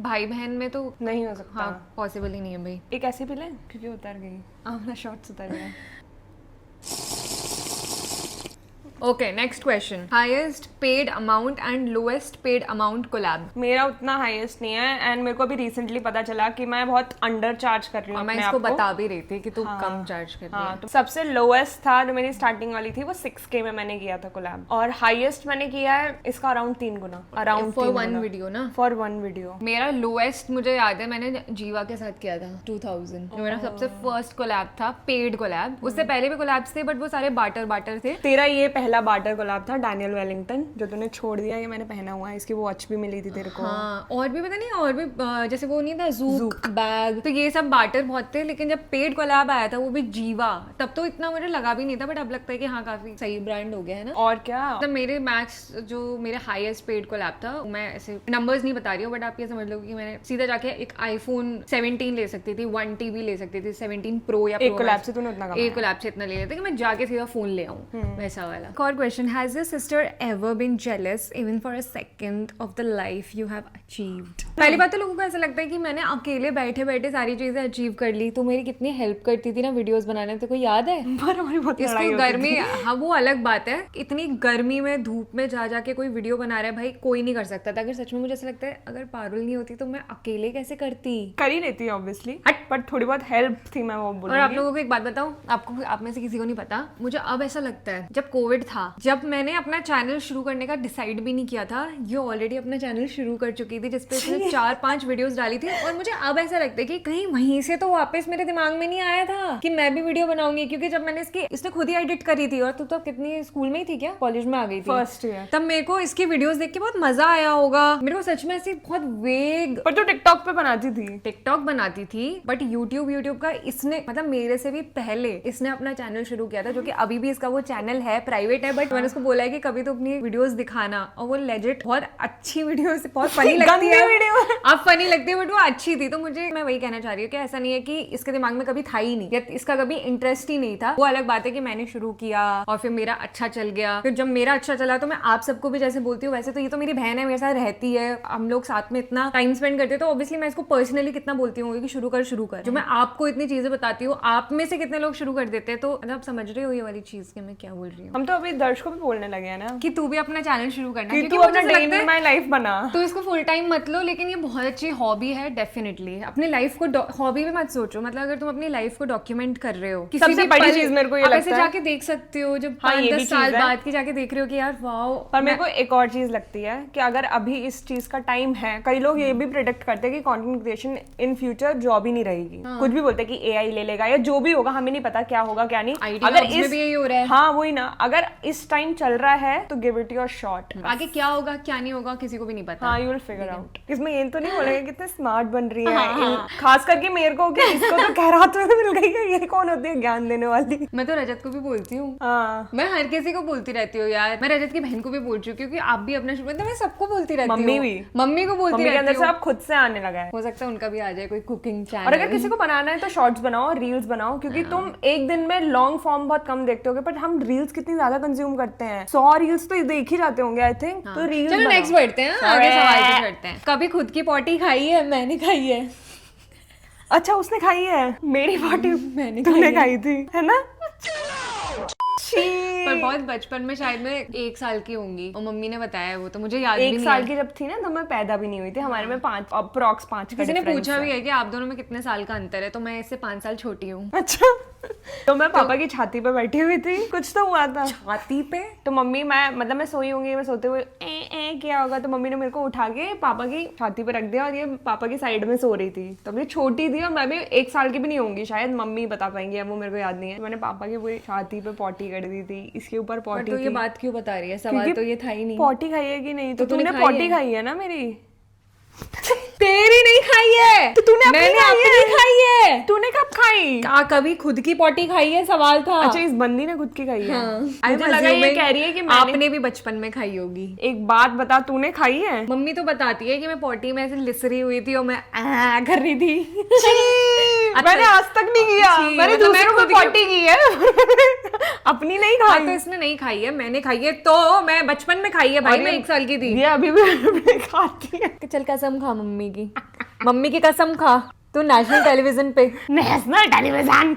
भाई बहन में तो नहीं हो सकता। हाँ पॉसिबल ही नहीं है भाई। एक ऐसे पी ले क्योंकि उतर गई, अपना शॉर्ट्स उतर गया। Okay next question, highest paid amount and lowest paid amount collab. मेरा उतना हाईएस्ट नहीं है एंड मेरे को अभी रिसेंटली पता चला कि मैं बहुत अंडर चार्ज कर रही हूँ मैं अपने इसको आप को। बता भी रही थी कि तू कम चार्ज कर रही हाँ, है। तो सबसे लोएस्ट था जो मेरी स्टार्टिंग वाली थी वो 6K में मैंने किया था कोलैब, और हाईएस्ट मैंने किया है इसका अराउंड 3 गुना, अराउंड फॉर वन वीडियो ना। For 1 video. मेरा लोएस्ट मुझे याद है मैंने जीवा के साथ किया था 2000, जो मेरा सबसे फर्स्ट कोलैब था, पेड कोलैब। उससे पहले भी कोलैब्स थे बट वो सारे बाटर थे। तेरा ये पहला बार्टर कोलैब था डैनियल वेलिंगटन, जो तूने छोड़ दिया, ये मैंने पहना हुआ है, इसकी वॉच भी मिली थी तेरे को। हाँ, और भी पता नहीं, और भी जैसे वो नहीं था जूक बैग, तो ये सब बाटर बहुत थे। लेकिन जब पेड कोलैब आया था वो भी जीवा, तब तो इतना मुझे लगा भी नहीं था, बट अब लगता है कि हाँ काफी सही ब्रांड हो गया है ना। और क्या, मतलब मेरे मैक्स जो मेरे हाईएस्ट पेड कोलैब था, मैं ऐसे नंबर्स नहीं बता रही हूँ बट आप ये समझ लो कि मैंने सीधा जाके एक आईफोन 17 ले सकती थी, 1 TB ले सकती थी, 17 प्रो या एक Pro कोलैब Max। से तूने उतना कमाया। एक कोलैब से इतना ले लेते कि मैं जाके सीधा फोन ले आऊँ, वैसा वाला। एक और question, has your sister ever been jealous even for a second of the life you have achieved? पहली बात तो लोगों को ऐसा लगता है कि मैंने अकेले बैठे बैठे सारी चीजें अचीव कर ली, तो मेरी कितनी हेल्प करती थी ना वीडियोस बनाने, तो कोई याद है? हमारी बहुत लड़ाई इसको होती गर्मी, हाँ वो अलग बात है, इतनी गर्मी में धूप में जा जाके कोई वीडियो बना रहा है, भाई कोई नहीं कर सकता था। अगर सच में मुझे ऐसा लगता है अगर पारुल नहीं होती तो मैं अकेले कैसे करती। कर ही लेती है ऑब्वियसली, बट थोड़ी बहुत हेल्प थी, मैं वो और बोलूंगी। आप लोगों को एक बात बताऊं, आपको, आप में से किसी को नहीं पता, मुझे अब ऐसा लगता है जब कोविड था, जब मैंने अपना चैनल शुरू करने का डिसाइड भी नहीं किया था, ये ऑलरेडी अपना चैनल शुरू कर चुकी थी जिसपे उसने 4-5 वीडियोस डाली थी। और मुझे अब ऐसा लगता है कि कहीं वहीं से तो वापस मेरे दिमाग में नहीं आया था कि मैं भी वीडियो बनाऊंगी, क्योंकि जब मैंने इसने खुद ही एडिट करी थी, और तू तो कितनी स्कूल में ही थी क्या, कॉलेज में आ गई थी फर्स्ट ईयर, तब मेरे को इसकी वीडियोस देख के बहुत मजा आया होगा। मेरे को सच में ऐसी बहुत वेग, पर तू टिकटॉक पे बनाती थी। टिकटॉक बनाती थी बट यूट्यूब का इसने, मतलब मेरे से भी पहले इसने अपना चैनल शुरू किया था, जो कि अभी भी इसका वो चैनल है, प्राइवेट है, बट मैंने उसको बोला है कि कभी तो अपनी वीडियोस दिखाना, और वो लेजिट बहुत अच्छी वीडियोस, बहुत फनी लगती है वीडियो, अब फनी लगती है बट वो अच्छी थी। तो मुझे, मैं वही कहना चाह रही हूँ कि ऐसा नहीं है कि इसके दिमाग में कभी था ही नहीं, या इसका कभी इंटरेस्ट ही नहीं था। वो अलग बात है कि मैंने शुरू किया और फिर मेरा अच्छा चल गया, फिर जब मेरा अच्छा चला तो मैं आप सबको भी जैसे बोलती हूँ, वैसे तो ये तो मेरी बहन है, मेरे साथ रहती है, हम लोग साथ में इतना टाइम स्पेंड करते हैं, तो ऑब्वियसली मैं इसको पर्सनली कितना बोलती हूँ कि शुरू कर। जो मैं आपको इतनी चीजें बताती हूँ, आप में से कितने लोग शुरू कर देते हैं, तो मतलब आप समझ रहे हो ये वाली चीज कि मैं क्या बोल रही हूँ। हम तो अभी दर्श को भी बोलने लगे हैं ना कि तू भी अपना चैनल शुरू करना, कि क्योंकि तू अपना मुझे डे लगता इन है माय लाइफ बना। तो इसको फुल टाइम मत लो, लेकिन ये बहुत अच्छी हॉबी है डेफिनेटली। अपनी लाइफ को हॉबी भी मत सोचो, मतलब अगर तुम अपनी लाइफ को डॉक्यूमेंट कर रहे हो, किसी सबसे भी बड़ी पल, चीज मेरे को ये आप लगता ऐसे है, जाके देख सकते हो जब हाँ, ये 5-10 भी साल चीज है। बाद की जाके देख रहे हो कि यार वाओ। पर मेरे को एक और चीज लगती है कि अगर अभी इस चीज का टाइम है, कई लोग ये भी प्रेडिक्ट करते हैं कि content creation in future job ही नहीं रहेगी। कुछ भी बोलते हैं कि एआई ले लेगा या जो भी होगा, हमें नहीं पता क्या होगा क्या नहीं। अगर इसमें भी यही हो रहा है, हाँ वही ना, अगर इस टाइम चल रहा है तो गिव इट योर शॉट। आगे क्या होगा क्या नहीं होगा किसी को भी नहीं पता। हाँ, यू विल फिगर आउट। इसमें ये तो नहीं बोलेंगे कितने स्मार्ट बन रही है, खास करके मेरे को, कि इसको तो खैरात में मिल गई है, ये कौन होती है ज्ञान देने वाली। मैं तो रजत को भी बोलती हूँ, हाँ, मैं हर किसी को बोलती रहती हूँ यार। मैं रजत की बहन को भी बोल चुकी हूँ कि आप भी अपना शुरू, मतलब मैं सबको बोलती रहती हूँ। मम्मी भी, मम्मी को बोलती मम्मी के अंदर रहती से हूँ। अब खुद से आने लगा है। हो सकता है उनका भी आ जाए कोई कुकिंग चैनल। और अगर किसी को बनाना है तो शॉर्ट्स बनाओ, रील्स बनाओ, क्योंकि तुम एक दिन में लॉन्ग फॉर्म बहुत कम देखते होगे, बट हम रील्स कितनी ज्यादा कंज्यूम करते हैं। 100 रील्स तो देख ही जाते होंगे आई थिंक। तो रील्स, चलो नेक्स्ट बढ़ते हैं, आगे सवाल पे चढ़ते हैं। कभी खुद की पॉटी खाई है? मैंने खाई है। अच्छा, उसने खाई है? मेरी पार्टी मैंने तुमने खाई थी, है ना? पर बहुत बचपन में, शायद मैं 1 साल की होंगी, और मम्मी ने बताया वो, तो मुझे याद भी नहीं है। 1 साल की जब थी ना, तो मैं पैदा भी नहीं हुई थी। हमारे में 5 अप्रॉक्स 5 का किसी ने difference पूछा है। भी है कि आप दोनों में कितने साल का अंतर है, तो मैं इससे 5 साल छोटी हूँ। अच्छा, तो मैं पापा की छाती पे बैठी हुई थी, कुछ तो हुआ था छाती पे, तो मम्मी, मैं सोई होंगी, मैं सोते हुए ए किया होगा, तो मम्मी ने मेरे को उठा के पापा की छाती पे रख दिया, और ये पापा की साइड में सो रही थी। तो मैं छोटी थी और मैं भी 1 साल की भी नहीं होंगी शायद, मम्मी बता पाएंगे, अब वो मेरे को याद नहीं है। मैंने पापा की पूरी छाती पे पॉटी कर दी थी, इसके ऊपर पॉटी तो थी। ये बात क्यों बता रही है? सवाल क्योंकि तो ये था ही नहीं। पॉटी खाई है कि नहीं? तो तूने तूने खाई पॉटी है? खाई है ना मेरी? तेरी नहीं खाई है, तो तूने मैंने अपनी अपनी खाई है। तूने कब खाई? कभी खुद की पॉटी खाई है? सवाल था। अच्छा, इस बंदी ने खुद की खाई है। हाँ। मुझे लगा ये कह रही है कि आपने भी बचपन में खाई होगी। एक बात बता, तूने खाई है? मम्मी तो बताती है कि मैं पॉटी में ऐसे लिसरी हुई थी और मैं कर रही थी। मैंने आज तक नहीं किया, मैंने मतलब दूसरों को पॉटी की है, अपनी नहीं हाँ, खाई। तो इसने नहीं खाई है, मैंने खाई है। तो मैं बचपन में खाई है भाई, मैं 1 साल की थी। ये अभी भी खाती है। चल कसम खा मम्मी की, मम्मी की कसम खा, तू नेशनल टेलीविजन पे, national television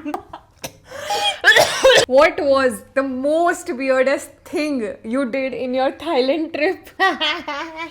What was the most weirdest thing you did in your Thailand trip?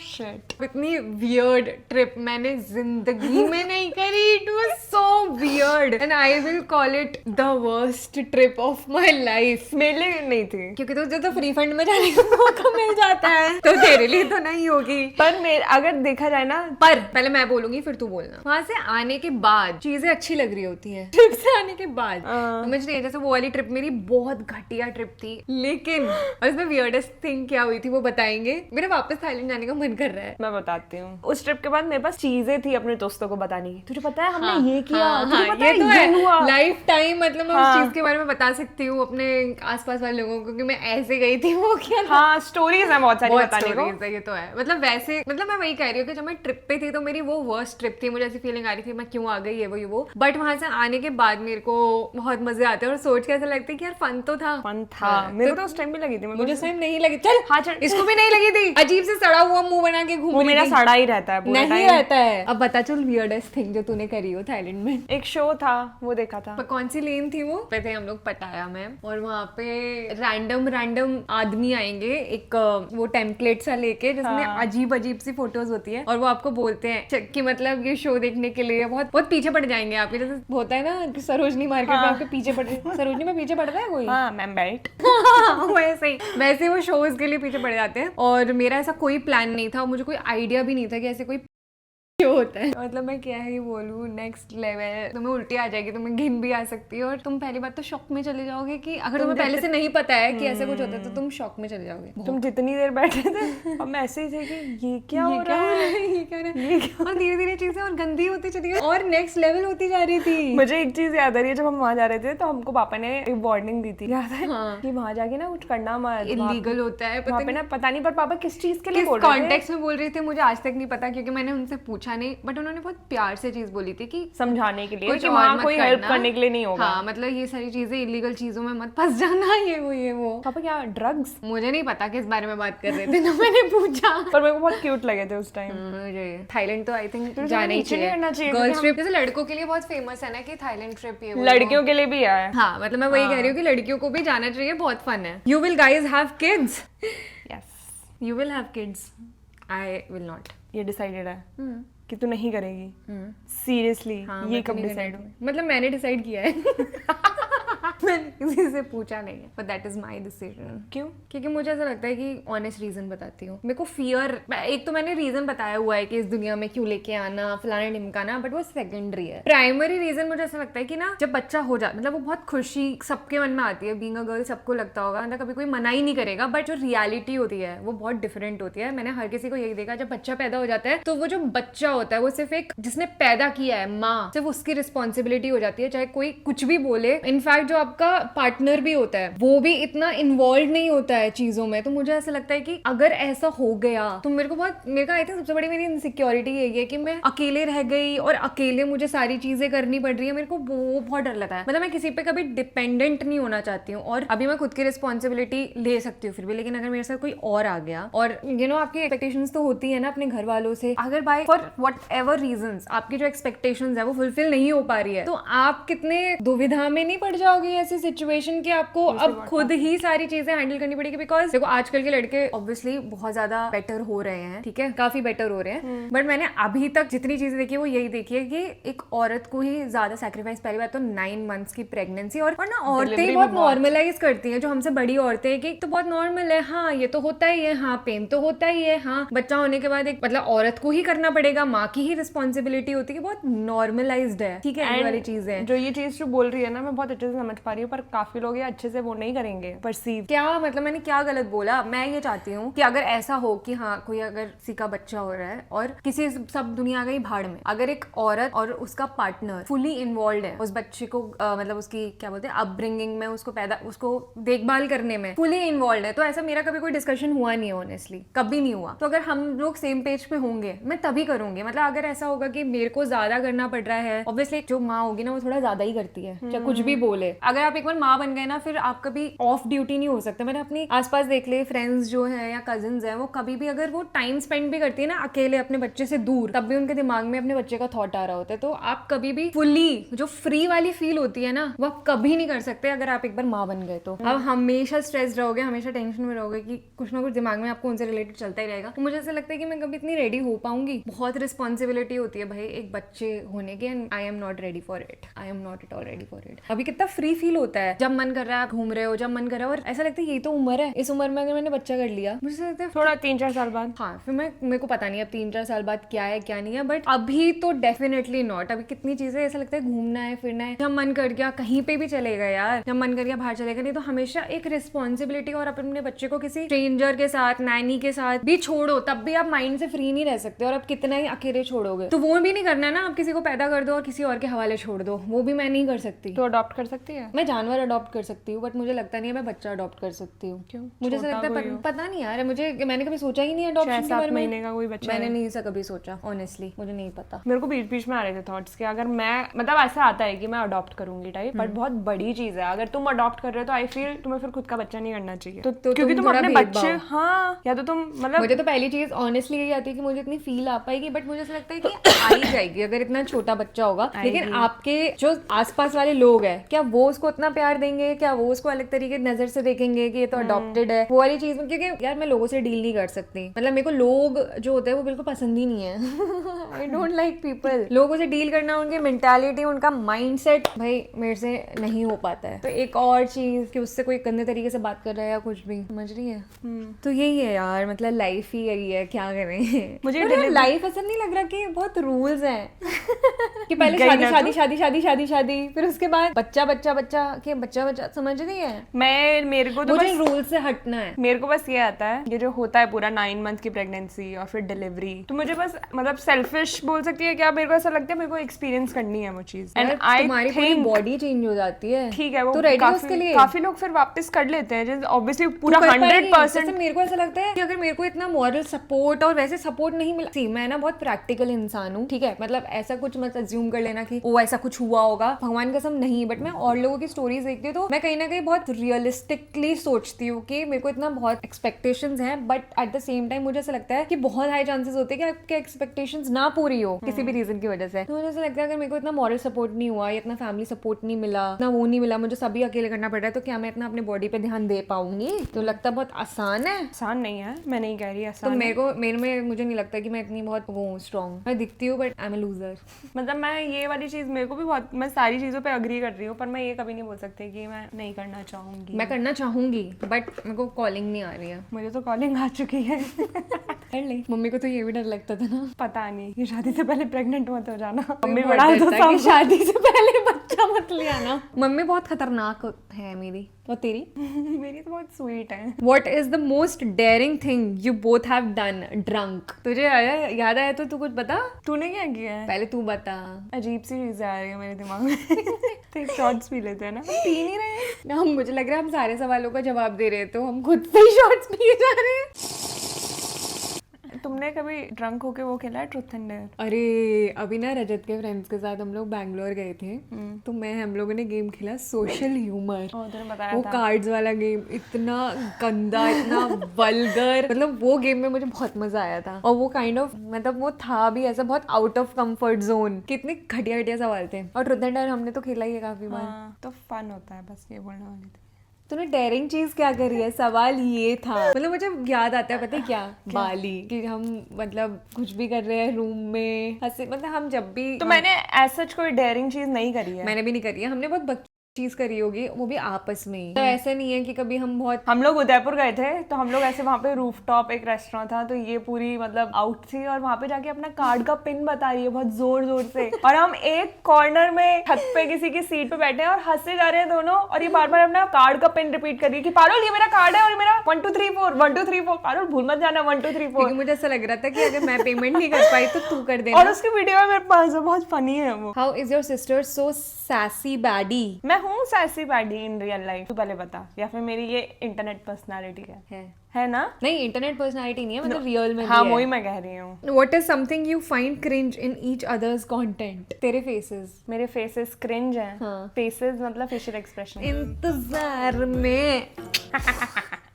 Shit. इतनी weird trip मैंने जिंदगी में नहीं करी. It was so weird and I will call it the worst trip of my life. मेरे लिए नहीं थी, क्योंकि तुझे तो फ्री फंड में जाने का मौका मिल जाता है, तो तेरे लिए तो नहीं होगी. पर अगर देखा जाए ना, पर पहले मैं बोलूंगी फिर तू बोलना. वहां से आने के बाद चीजें अच्छी लग रही होती है. ट्रिप से आने के बाद समझ रही है, जैसे वो वाली ट्रिप मेरी बहुत घटिया ट्रिप थी, लेकिन और इसमें वियर्डेस्ट थिंग क्या हुई थी वो बताएंगे. मेरा वापस थाईलैंड जाने का मन कर रहा है. मैं बताती हूँ. उस ट्रिप के बाद मेरे पास चीजें थी अपने दोस्तों को बताने की. तुझे पता है हमने ये किया, तुझे पता है ये हुआ. लाइफ टाइम मतलब मैं उस चीज के बारे में बता सकती हूँ अपने आसपास वाले लोगों को कि मैं ऐसे गई थी, वो किया. हाँ, स्टोरीज है बहुत सारी बताने को. ये तो है. मतलब वैसे मतलब मैं वही कह रही हूँ कि जब मैं ट्रिप पे थी तो मेरी वो वर्स्ट ट्रिप थी. मुझे ऐसी फीलिंग आ रही थी मैं क्यों आ गई, ये वो. बट वहां से आने के बाद मेरे को बहुत मजे आते हैं और सोच के ऐसा लगता है कि यार फन तो था. मेरे को तो उस टाइम भी लगी थी. मुझे उस टाइम नहीं लगी. चल हाँ चल. इसको भी नहीं लगी थी. अजीब से सड़ा हुआ मुंह बना के घूम. वो मेरा सड़ा ही रहता है. नहीं रहता है. अब बता चल वियर्डेस्ट थिंग जो तूने करी हो थाईलैंड में. एक शो था, वो देखा था. कौन सी लेन थी वो पे थे हम लोग, पटाया में. और वहाँ पे रैंडम आदमी आएंगे एक वो टेम्पलेट सा लेके जिसमें अजीब सी फोटोज होती है और वो आपको बोलते हैं कि मतलब ये शो देखने के लिए बहुत बहुत पीछे पड़ जाएंगे आपके. जैसे होता है ना कि सरोजनी मार्केट में आपके पीछे पड़ सरोजनी में पीछे पड़ता है कोई. हाँ मैम बेल्ट. वैसे वो शोज के लिए पीछे पड़ जाते हैं. और मेरा ऐसा कोई प्लान नहीं था, मुझे कोई आइडिया भी नहीं था कि ऐसे कोई होता है. मतलब मैं क्या ही बोलूं, नेक्स्ट लेवल. तुम्हें उल्टी आ जाएगी, तुम्हें घिन भी आ सकती है और तुम पहली बात तो शॉक में चले जाओगे कि अगर तुम्हें पहले से नहीं पता है कि ऐसा कुछ होता है तो तुम शॉक में चले जाओगे. तुम जितनी देर बैठे थे हम ऐसे ही थे कि ये क्या हो रहा है. और धीरे धीरे चीजें और गंदी होती चली गई और नेक्स्ट लेवल होती जा रही थी. मुझे एक चीज याद आ रही है, जब हम वहां जा रहे थे तो हमको पापा ने एक वार्निंग दी थी, याद है कि वहां जाके ना कुछ करना मत, इलीगल होता है. वहां पे ना पता नहीं, पर पापा किस चीज के लिए बोल रहे थे, कॉन्टेक्स्ट में बोल रहे थे, मुझे आज तक नहीं पता क्योंकि मैंने उनसे पूछा नहीं. बट उन्होंने बहुत प्यार से चीज बोली थी कि समझाने के लिए कि वहाँ कोई हेल्प करने के लिए नहीं होगा. हाँ, मतलब ये सारी चीजें इलीगल चीजों में मत फंस जाना, ये वो. पापा क्या ड्रग्स? मुझे नहीं पता किस बारे में बात कर रहे थे ना मैंने पूछा. पर मेरे को बहुत क्यूट लगे थे उस टाइम. मुझे थाईलैंड तो आई थिंक जाना ही चाहिए. गर्ल्स ट्रिप जैसे लड़कों के लिए बहुत फेमस है ना कि थाईलैंड ट्रिप, ये लड़कियों के लिए भी है. हाँ, मतलब मैं वही कह रही हूँ कि लड़कियों को भी जाना चाहिए, बहुत फन है. You will guys have kids. Yes, you will have kids. I will not. ये डिसाइडेड है कि तू नहीं करेगी. सीरियसली? ये कब डिसाइड हुआ? मतलब मैंने डिसाइड किया है. मैंने किसी से पूछा नहीं है, but that is my decision. क्यों? क्योंकि मुझे ऐसा लगता है कि ऑनेस्ट रीजन बताती हूँ. मेरे को फियर, एक तो मैंने रीजन बताया हुआ है कि इस दुनिया में क्यों लेके आना फलाना ढिमकाना, बट वो सेकेंडरी है. प्राइमरी रीजन मुझे ऐसा लगता है कि ना जब बच्चा हो जाता, मतलब वो बहुत खुशी सबके मन में आती है. बीइंग अ गर्ल सबको लगता होगा, मतलब कभी कोई मना ही नहीं करेगा, बट जो रियलिटी होती है वो बहुत डिफरेंट होती है. मैंने हर किसी को यही देखा, जब बच्चा पैदा हो जाता है तो वो जो बच्चा होता है वो सिर्फ एक जिसने पैदा किया है, माँ, सिर्फ उसकी रिस्पॉन्सिबिलिटी हो जाती है, चाहे कोई कुछ भी बोले. इनफैक्ट जो आपका पार्टनर भी होता है वो भी इतना इन्वॉल्व नहीं होता है चीजों में. तो मुझे ऐसा लगता है कि अगर ऐसा हो गया तो मेरे को आई थिंक सबसे बड़ी मेरी इनसिक्योरिटी यही है कि मैं अकेले रह गई और अकेले मुझे सारी चीजें करनी पड़ रही है. मेरे को वो बहुत डर लगता है. मतलब मैं किसी पे कभी डिपेंडेंट नहीं होना चाहती हूँ और अभी मैं खुद की रिस्पॉन्सिबिलिटी ले सकती हूँ फिर भी, लेकिन अगर मेरे साथ कोई और आ गया और आपकी एक्सपेक्टेशंस तो होती है ना अपने घर वालों से, अगर by for whatever reasons आपकी जो एक्सपेक्टेशंस है वो फुलफिल नहीं हो पा रही है तो आप कितने दुविधा में नहीं पड़ जाओगे ऐसी सिचुएशन कि आपको अब खुद ही सारी चीजें हैंडल करनी पड़ेगी. बिकॉज देखो आजकल के लड़के ऑब्वियसली बहुत ज्यादा बेटर हो रहे हैं, ठीक है, काफी बेटर हो रहे हैं. बट मैंने अभी तक जितनी चीजें देखी है वो यही देखी है कि एक औरत को ही ज्यादा सैक्रिफाइस, पहली बात तो 9 मंथ्स की प्रेगनेंसी, और ना औरतें ही बहुत नॉर्मलाइज करती हैं, जो हमसे बड़ी औरतें हैं कि तो बहुत नॉर्मल है, हाँ ये तो होता ही है, हाँ पेन तो होता ही है, हाँ बच्चा होने के बाद एक मतलब औरत को ही करना पड़ेगा, माँ की ही रिस्पॉन्सिबिलिटी होती है, बहुत नॉर्मलाइज्ड है. ठीक है, ये वाली चीज है. जो ये चीज जो बोल रही है ना मैं बहुत अच्छे से समझ पा रही हूँ, पर काफी लोग ये अच्छे से वो नहीं करेंगे परसीव. क्या मतलब मैंने क्या गलत बोला? मैं ये चाहती हूँ कि अगर ऐसा हो कि हाँ कोई अगर किसी का बच्चा हो रहा है और किसी सब दुनिया गई भाड़ में, अगर एक औरत और उसका पार्टनर फुली इन्वॉल्व है उस बच्चे को मतलब उसकी क्या बोलते हैं अपब्रिंगिंग में, उसको देखभाल करने में फुली इन्वॉल्व है, तो ऐसा मेरा कभी कोई डिस्कशन हुआ नहीं है ऑनेस्टली, कभी नहीं हुआ. तो अगर हम लोग सेम पेज पे होंगे मैं तभी करूंगी. मतलब अगर ऐसा होगा कि मेरे को ज्यादा करना पड़ रहा है, ऑब्वियसली जो माँ होगी ना वो थोड़ा ज्यादा ही करती है, चाहे कुछ भी बोले. अगर आप एक बार माँ बन गए ना, फिर आप कभी ऑफ ड्यूटी नहीं हो सकते। मैंने अपनी आसपास देख ले फ्रेंड्स जो है या कजिन्स है, वो कभी भी अगर वो टाइम स्पेंड भी करती है ना अकेले अपने बच्चे से दूर, तब भी उनके दिमाग में अपने बच्चे का थॉट आ रहा होता है। तो आप कभी भी फुली जो फ्री वाली फील होती है ना, वो आप कभी नहीं कर सकते अगर आप एक बार माँ बन गए। तो आप हमेशा स्ट्रेस रहोगे, हमेशा टेंशन में रहोगे कि कुछ ना कुछ दिमाग में आपको उनसे रिलेटेड चलता ही रहेगा। तो मुझे ऐसा लगता है कि मैं कभी इतनी रेडी हो पाऊंगी। बहुत रिस्पॉन्सिबिलिटी होती है भाई एक बच्चे होने की, and I am not ready for it. I am not at all ready for it. अभी कितना फ्री फील होता है, जब मन कर रहा है आप घूम रहे हो, जब मन कर रहा है। और ऐसा लगता है यही तो उम्र है, इस उम्र में अगर मैंने बच्चा कर लिया, मुझे ऐसा लगता है थोड़ा 3-4 साल बाद, हाँ फिर मेरे को पता नहीं अब 3-4 साल बाद क्या है क्या नहीं है, बट अभी तो डेफिनेटली नॉट। अभी कितनी चीजें ऐसा लगता है घूमना है फिरना है, जब मन कर गया कहीं पे भी चलेगा यार, जब मन कर गया बाहर चलेगा। नहीं तो हमेशा एक रिस्पॉन्सिबिलिटी, और अपने बच्चे को किसी स्ट्रेंजर के साथ, नैनी के साथ भी छोड़ो, तब भी आप माइंड से फ्री नहीं रह सकते। और आप कितना ही अकेले छोड़ोगे, तो वो भी नहीं करना ना, आप किसी को पैदा कर दो और किसी और के हवाले छोड़ दो, वो भी मैं नहीं कर सकती। तो अडॉप्ट कर सकती है? मैं जानवर अडॉप्ट कर सकती हूँ, बट मुझे लगता नहीं है मैं बच्चा अडॉप्ट कर सकती हूँ। क्यों? मुझे ऐसा लगता है पता नहीं यार, मैंने कभी सोचा ही नहीं अडॉप्शन के बारे में। 6-7 महीने का कोई बच्चा मैंने नहीं ऐसा कभी सोचा, ऑनेस्टली मुझे नहीं पता। मेरे को बीच बीच में आ रहे थे थॉट्स कि अगर मैं, मतलब ऐसा आता है कि मैं अडॉप्ट करूंगी टाइप, बट बहुत बड़ी चीज है। अगर तुम अडॉप्ट कर रहे हो तो आई फील तुम्हें फिर खुद का बच्चा नहीं करना चाहिए। तो क्योंकि तुम अपने बच्चे, हाँ, या तो तुम मतलब, मुझे तो पहली चीज ऑनेस्टली यही आती है कि मुझे इतनी फील आ पाएगी, बट मुझे ऐसा लगता है कि आ ही जाएगी अगर इतना छोटा बच्चा होगा। लेकिन आपके जो आसपास वाले लोग हैं, क्या वो उसको उतना प्यार देंगे? क्या वो उसको अलग तरीके नजर से देखेंगे कि ये तो अडॉप्टेड है? वो वाली चीज, क्योंकि यार मैं लोगों से डील नहीं कर सकती। मतलब मेरे को लोग जो होते हैं वो बिल्कुल पसंद ही नहीं है। I don't like people. लोगों से डील करना, उनकी मेंटालिटी, उनका माइंडसेट भाई मेरे से नहीं हो पाता है। तो एक और चीज कि उससे कोई गंदे तरीके से बात कर रहा है या कुछ भी, समझ रही है? तो यही है यार, मतलब लाइफ ही यही है, क्या करें। मुझे लाइफ ऐसा नहीं लग रहा कि बहुत रूल्स हैं कि पहले शादी शादी शादी शादी शादी शादी, फिर उसके बाद बच्चा बच्चा बच्चा के बच्चा बच्चा, समझ रही है? मेरे को तो मुझे रूल से हटना है। मेरे को बस ये आता है, ये जो होता है पूरा 9 मंथ की प्रेगनेंसी और फिर डिलीवरी, तो मुझे बस मतलब सेल्फिश बोल सकती है क्या, मेरे को ऐसा लगता है मेरे को एक्सपीरियंस करनी है वो चीज। एंड तुम्हारी पूरी बॉडी चेंज हो जाती है, ठीक है, वो तो रेडी उसके लिए। काफी लोग फिर वापस कर लेते हैं, ऑब्वियसली पूरा 100%। मेरे को ऐसा लगता है कि अगर मेरे को इतना मॉरल सपोर्ट और वैसे सपोर्ट नहीं मिला, सी मैं ना बहुत प्रैक्टिकल इंसान हूँ, ठीक है, मतलब ऐसा कुछ मत अज्यूम कर लेना कि ओ ऐसा कुछ हुआ होगा, भगवान कसम नहीं। बट मैं और लोगों की स्टोरीज देखती हूँ तो मैं कहीं ना कहीं बहुत रियलिस्टिकली सोचती हूँ कि मेरे को इतना बहुत एक्सपेक्टेशंस हैं, but at the same time मुझे ऐसा लगता है कि बहुत हाई चांसेस होते हैं कि आपके एक्सपेक्टेशंस ना पूरी हो किसी भी रीजन की वजह से। तो मुझे ऐसा लगता है अगर मेरे को इतना मॉरल सपोर्ट नहीं हुआ, इतना फैमिली सपोर्ट नहीं मिला, इतना वो नहीं मिला, मुझे सभी अकेले करना पड़ रहा है, तो क्या मैं इतना अपने बॉडी पे ध्यान दे पाऊंगी? तो लगता बहुत आसान है। आसान नहीं है, मैं नहीं कह रही आसान। तो मेरे में मुझे नहीं लगता कि मैं इतनी बहुत वो स्ट्रॉन्ग मैं दिखती हूँ, but I am a loser. मतलब मैं ये वाली चीज, मेरे को भी बहुत, मैं सारी चीजों पे अग्री कर रही हूँ, पर मैं ये कभी नहीं बोल सकती कि मैं नहीं करना चाहूंगी। मैं करना चाहूंगी, बट मेरे को कॉलिंग नहीं आ रही है। मुझे तो कॉलिंग आ चुकी है। कर ले। मम्मी को तो ये भी डर लगता था ना, पता नहीं, ये शादी से पहले प्रेग्नेंट मत हो जाना। मम्मी बहुत बड़ा डरता है कि शादी से पहले बच्चा मत ले आना। मम्मी बहुत खतरनाक है मेरी, और तेरी? मेरी तो बहुत स्वीट है। What is the most daring thing you both have done drunk? तुझे याद आया तो तू कुछ बता। तूने क्या किया है? पहले तू बता। अजीब सी चीजें आ रही है मेरे दिमाग में। तो एक शॉट्स पी लेते हैं ना, हम पी नहीं रहे ना, हम मुझे लग रहा है हम सारे सवालों का जवाब दे रहे हैं, तो हम खुद से ही शॉट्स पिए जा रहे हैं। तुमने कभी ड्रंक होके वो खेला है ट्रूथ एंड डेयर? अरे अभी ना रजत के फ्रेंड्स के साथ हम लोग बैंगलोर गए थे, तो हम लोगों ने गेम खेला सोशल ह्यूमर। तूने बताया वो था। कार्ड्स वाला गेम, इतना गंदा, इतना वल्गर, मतलब वो गेम में मुझे बहुत मजा आया था। और वो काइंड ऑफ मतलब वो था भी ऐसा बहुत आउट ऑफ कंफर्ट जोन, कितने घटिया घटिया सवाल थे। और ट्रूथ एंड डेयर हमने तो खेला ही है काफी बार। हाँ, तो फन होता है, बस ये बोलने वाली थी। तूने डेयरिंग चीज क्या करी है? सवाल ये था। मतलब मुझे याद आता है, पता है क्या? बाली, कि हम मतलब कुछ भी कर रहे हैं रूम में, हंसे, मतलब हम जब भी, तो मैंने ऐसा कोई डेयरिंग चीज नहीं करी है। मैंने भी नहीं करी है। हमने बहुत चीज करी होगी, वो भी आपस में ही। तो ऐसा नहीं है कि कभी हम लोग उदयपुर गए थे, तो हम लोग ऐसे वहाँ पे रूफटॉप एक रेस्टोरेंट था, तो ये पूरी मतलब आउट थी, और वहाँ पे जाके अपना कार्ड का पिन बता रही है बहुत जोर जोर से, और हम एक कॉर्नर में छत पे किसी की सीट पे बैठे हैं और हंसे जा रहे हैं दोनों, और ये बार बार अपना कार्ड का पिन रिपीट कर रही है कि पारुल ये मेरा कार्ड है और मेरा 1 2 3 4 1 2 3 4, पारुल भूल मत जाना 1 2 3 4। मुझे ऐसा लग रहा था कि अगर मैं पेमेंट नहीं कर पाई तो तू कर देना। और उसकी वीडियो मेरे पास बहुत फनी है वो। How is your sister so sassy baddie? मैं हूँ sassy paddy in real life? तू पहले बता, या फिर मेरी ये इंटरनेट पर्सनालिटी है ना? नहीं, इंटरनेट पर्सनालिटी नहीं है, मतलब रियल में हाँ भी है। वही मैं कह रही हूँ। What is something you find cringe in each other's content? तेरे faces। मेरे फेसेस क्रिंज हैं। हाँ। फेसेस मतलब फेशियल एक्सप्रेशन। इंतजार में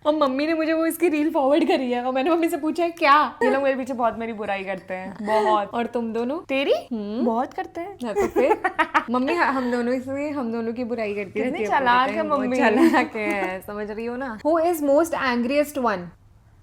और मम्मी ने मुझे वो इसकी रील फॉरवर्ड करी है और मैंने मम्मी से पूछा है क्या। ये लोग मेरे पीछे बहुत मेरी बुराई करते हैं, बहुत। और तुम दोनों? तेरी बहुत करते हैं। हाँ, तो फिर मम्मी हम दोनों की बुराई करती कितनी रहती है। चालाक है मम्मी। चालाक है, समझ रही हो ना? Who is most angriest one?